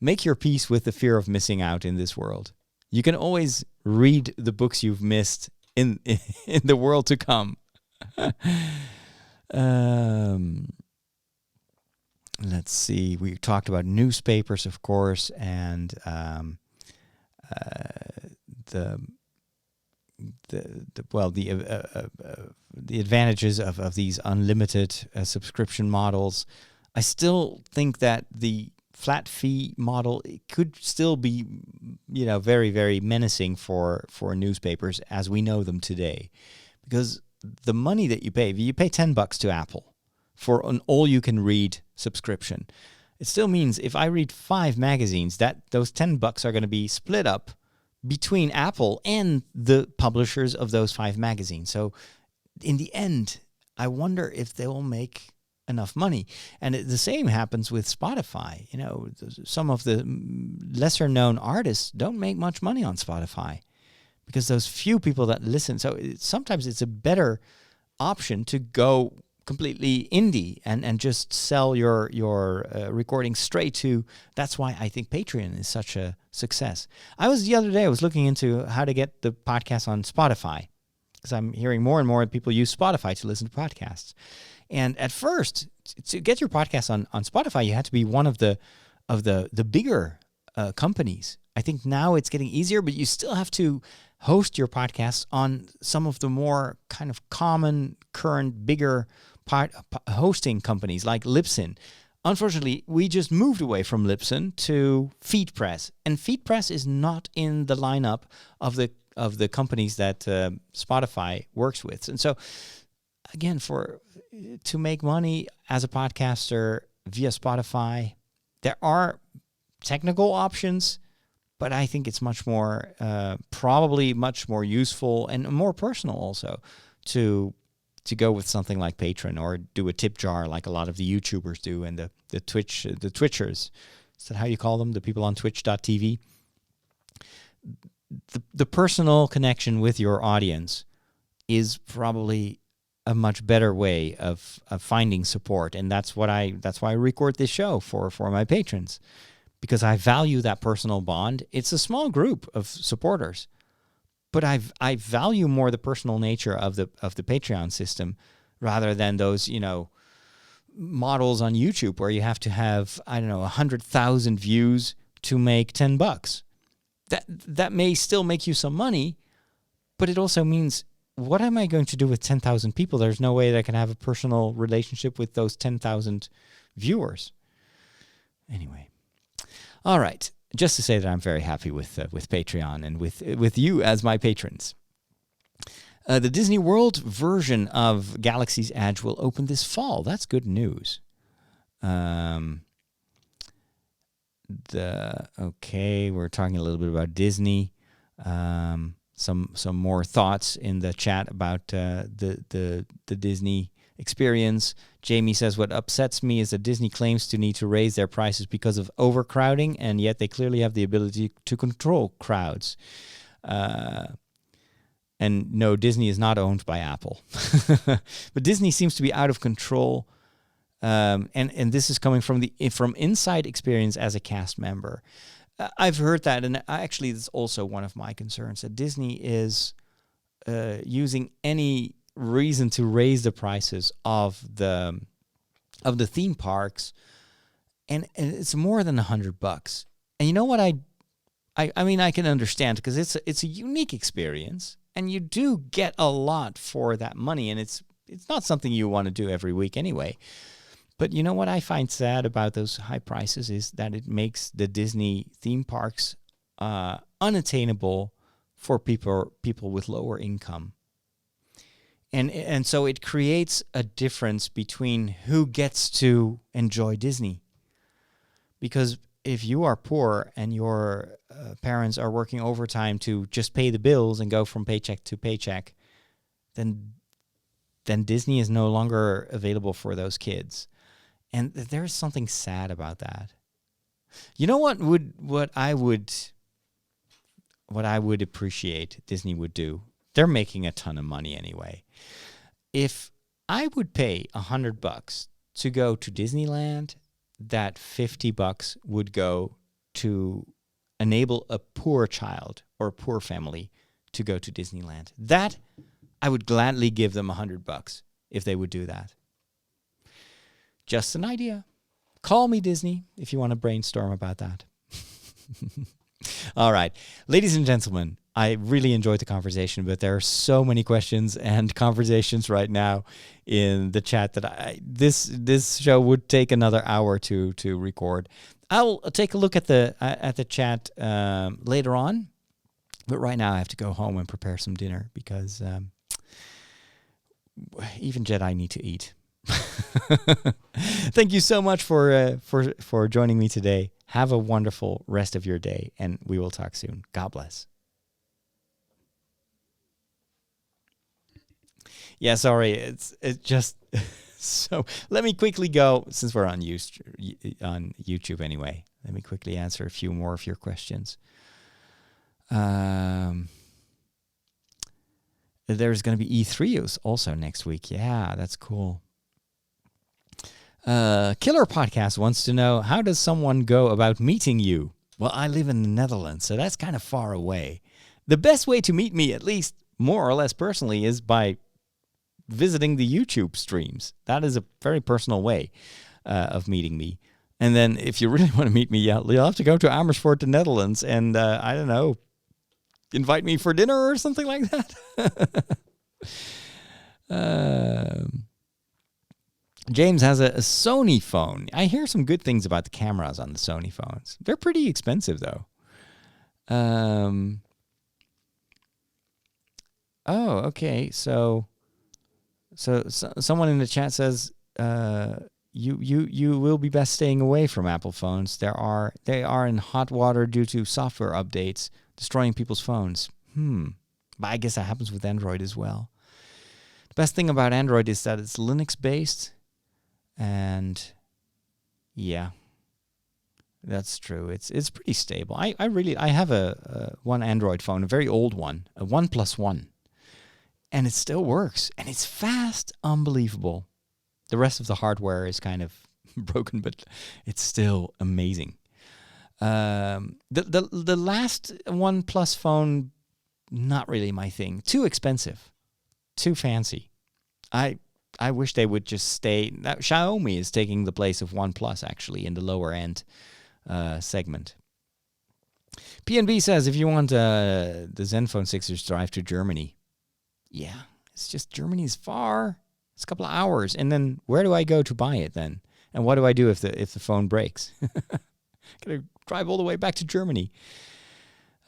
make your peace with the fear of missing out in this world. You can always read the books you've missed in the world to come. Let's see. We talked about newspapers, of course, and the advantages of these unlimited subscription models. I still think that the flat fee model, it could still be, very, very menacing for newspapers as we know them today, because the money that you pay, if you pay $10 to Apple for an all-you-can-read subscription, it still means if I read 5 magazines, that those $10 are going to be split up between Apple and the publishers of those 5 magazines. So in the end, I wonder if they will make enough money. And the same happens with Spotify. Some of the lesser known artists don't make much money on Spotify because those few people that listen. So sometimes it's a better option to go completely indie and just sell your recording straight to. That's why I think Patreon is such a success. The other day I was looking into how to get the podcast on Spotify, because I'm hearing more and more people use Spotify to listen to podcasts. And at first, to get your podcast on Spotify, you had to be one of the bigger companies. I think now it's getting easier, but you still have to host your podcasts on some of the more kind of common, current, bigger hosting companies like Libsyn. Unfortunately, we just moved away from Libsyn to FeedPress, and FeedPress is not in the lineup of the companies that Spotify works with. And so, again, to make money as a podcaster via Spotify, there are technical options, but I think it's much more, probably much more useful and more personal also to go with something like Patreon, or do a tip jar like a lot of the YouTubers do, and the Twitchers. Is that how you call them? The people on Twitch.tv. The personal connection with your audience is probably a much better way of finding support, and that's why I record this show for my patrons, because I value that personal bond. It's a small group of supporters, but I value more the personal nature of the Patreon system rather than those models on YouTube where you have to have 100,000 views to make $10. That may still make you some money, but it also means, what am I going to do with 10,000 people? There's no way that I can have a personal relationship with those 10,000 viewers. Anyway, all right. Just to say that I'm very happy with Patreon and with you as my patrons. The Disney World version of Galaxy's Edge will open this fall. That's good news. We're talking a little bit about Disney. Some more thoughts in the chat about the Disney experience. Jamie says, what upsets me is that Disney claims to need to raise their prices because of overcrowding, and yet they clearly have the ability to control crowds. And no, Disney is not owned by Apple. But Disney seems to be out of control. And this is coming from inside experience as a cast member. I've heard that, and actually it's also one of my concerns, that Disney is using any reason to raise the prices of the theme parks, and it's more than $100. And you know what, I mean, I can understand, because it's a unique experience, and you do get a lot for that money, and it's not something you want to do every week anyway. But you know what I find sad about those high prices is that it makes the Disney theme parks unattainable for people with lower income. And so it creates a difference between who gets to enjoy Disney. Because if you are poor and your parents are working overtime to just pay the bills and go from paycheck to paycheck, then Disney is no longer available for those kids. And there's something sad about that. You know what I would appreciate Disney would do? They're making a ton of money anyway. If I would pay $100 to go to Disneyland, that $50 would go to enable a poor child or a poor family to go to Disneyland. That I would gladly give them $100 if they would do that. Just an idea. Call me, Disney, if you want to brainstorm about that. All right. Ladies and gentlemen, I really enjoyed the conversation, but there are so many questions and conversations right now in the chat that this show would take another hour to record. I'll take a look at the chat later on, but right now I have to go home and prepare some dinner because even Jedi need to eat. Thank you so much for joining me today. Have a wonderful rest of your day, and we will talk soon. God bless. Yeah, sorry, it's just So let me quickly go, since we're on YouTube anyway, let me quickly answer a few more of your questions. There's going to be E3 also next week. Yeah, that's cool. Killer Podcast wants to know, how does someone go about meeting you? Well, I live in the Netherlands, so that's kind of far away. The best way to meet me, at least more or less personally, is by visiting the YouTube streams. That is a very personal way of meeting me. And then if you really want to meet me, you'll have to go to Amersfoort, the Netherlands, and I don't know, invite me for dinner or something like that. James has a Sony phone. I hear some good things about the cameras on the Sony phones. They're pretty expensive, though. Oh, okay. So someone in the chat says you will be best staying away from Apple phones. They are in hot water due to software updates destroying people's phones. But I guess that happens with Android as well. The best thing about Android is that it's Linux based, and yeah, that's true. It's pretty stable. I have a one Android phone, a very old one, a OnePlus One. And it still works. And it's fast. Unbelievable. The rest of the hardware is kind of broken, but it's still amazing. The last OnePlus phone, not really my thing. Too expensive. Too fancy. I wish they would just stay. Xiaomi is taking the place of OnePlus, actually, in the lower end segment. PNB says, if you want the Zenfone 6's drive to Germany, yeah, it's just Germany's far. It's a couple of hours. And then where do I go to buy it then? And what do I do if the phone breaks? Gotta drive all the way back to Germany.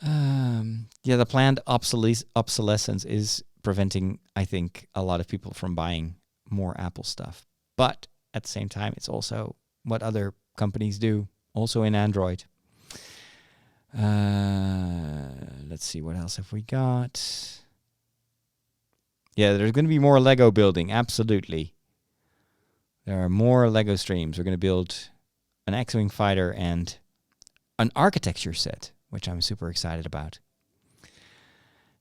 Yeah, the planned obsolescence is preventing, I think, a lot of people from buying more Apple stuff. But at the same time, it's also what other companies do, also in Android. Let's see, what else have we got? Yeah, there's going to be more Lego building, absolutely. There are more Lego streams. We're going to build an X-Wing fighter and an architecture set, which I'm super excited about.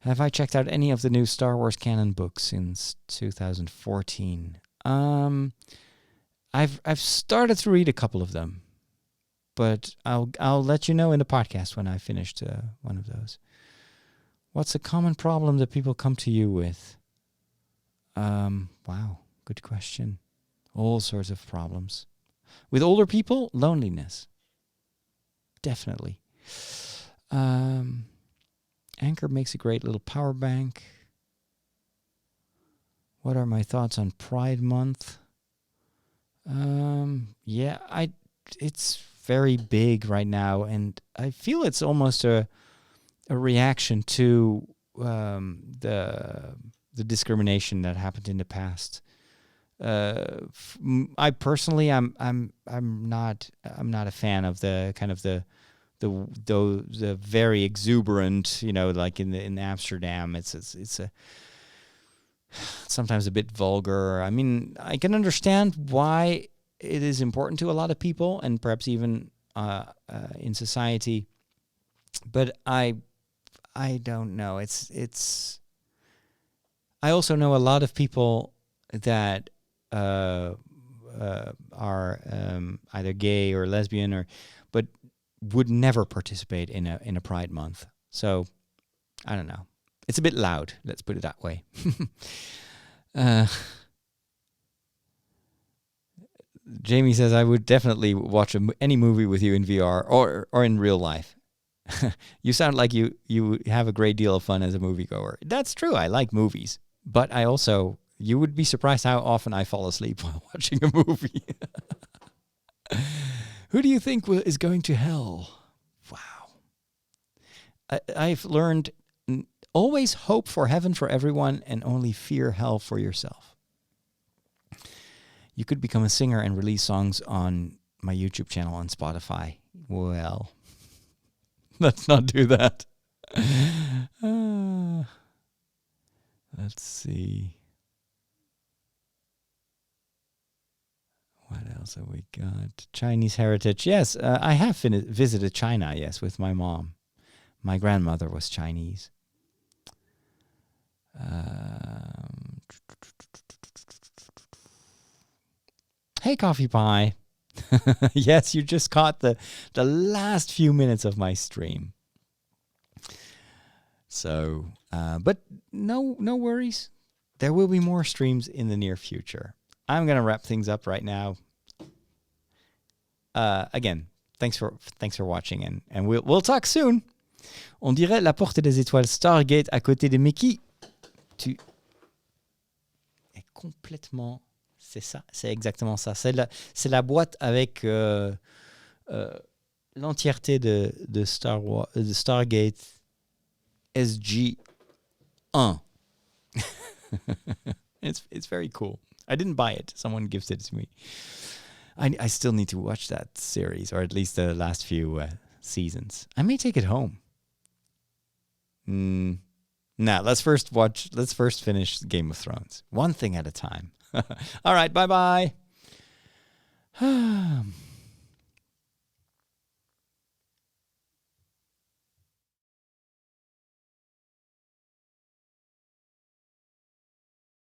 Have I checked out any of the new Star Wars canon books since 2014? I've started to read a couple of them, but I'll let you know in the podcast when I finished one of those. What's a common problem that people come to you with? Wow, good question. All sorts of problems. With older people, loneliness. Definitely. Anchor makes a great little power bank. What are my thoughts on Pride Month? Yeah, it's very big right now, and I feel it's almost a reaction to the discrimination that happened in the past. I personally, I'm not a fan of the kind of the very exuberant, like in Amsterdam. It's sometimes a bit vulgar. I mean, I can understand why it is important to a lot of people, and perhaps even in society. But I don't know. It's. I also know a lot of people that are either gay or lesbian, but would never participate in a Pride Month. So I don't know. It's a bit loud. Let's put it that way. Jamie says, I would definitely watch any movie with you in VR or in real life. You sound like you have a great deal of fun as a moviegoer. That's true. I like movies. But you would be surprised how often I fall asleep while watching a movie. Who do you think is going to hell? Wow. I've learned always hope for heaven for everyone and only fear hell for yourself. You could become a singer and release songs on my YouTube channel on Spotify. Well, let's not do that. Let's see. else have we got? Chinese heritage. Yes, I have visited China, yes, with my mom. My grandmother was Chinese. Hey, Coffee Pie. Yes, you just caught the last few minutes of my stream. So, but no worries. There will be more streams in the near future. I'm going to wrap things up right now. Again, thanks for watching, and we'll talk soon. On dirait la porte des étoiles Stargate à côté de Mickey. Tu es complètement... C'est ça, c'est exactement ça. C'est la boîte avec l'entièreté de Stargate SG-1. It's very cool. I didn't buy it. Someone gifted it to me. I still need to watch that series, or at least the last few seasons. I may take it home. Nah, let's first finish Game of Thrones. One thing at a time. All right, bye-bye.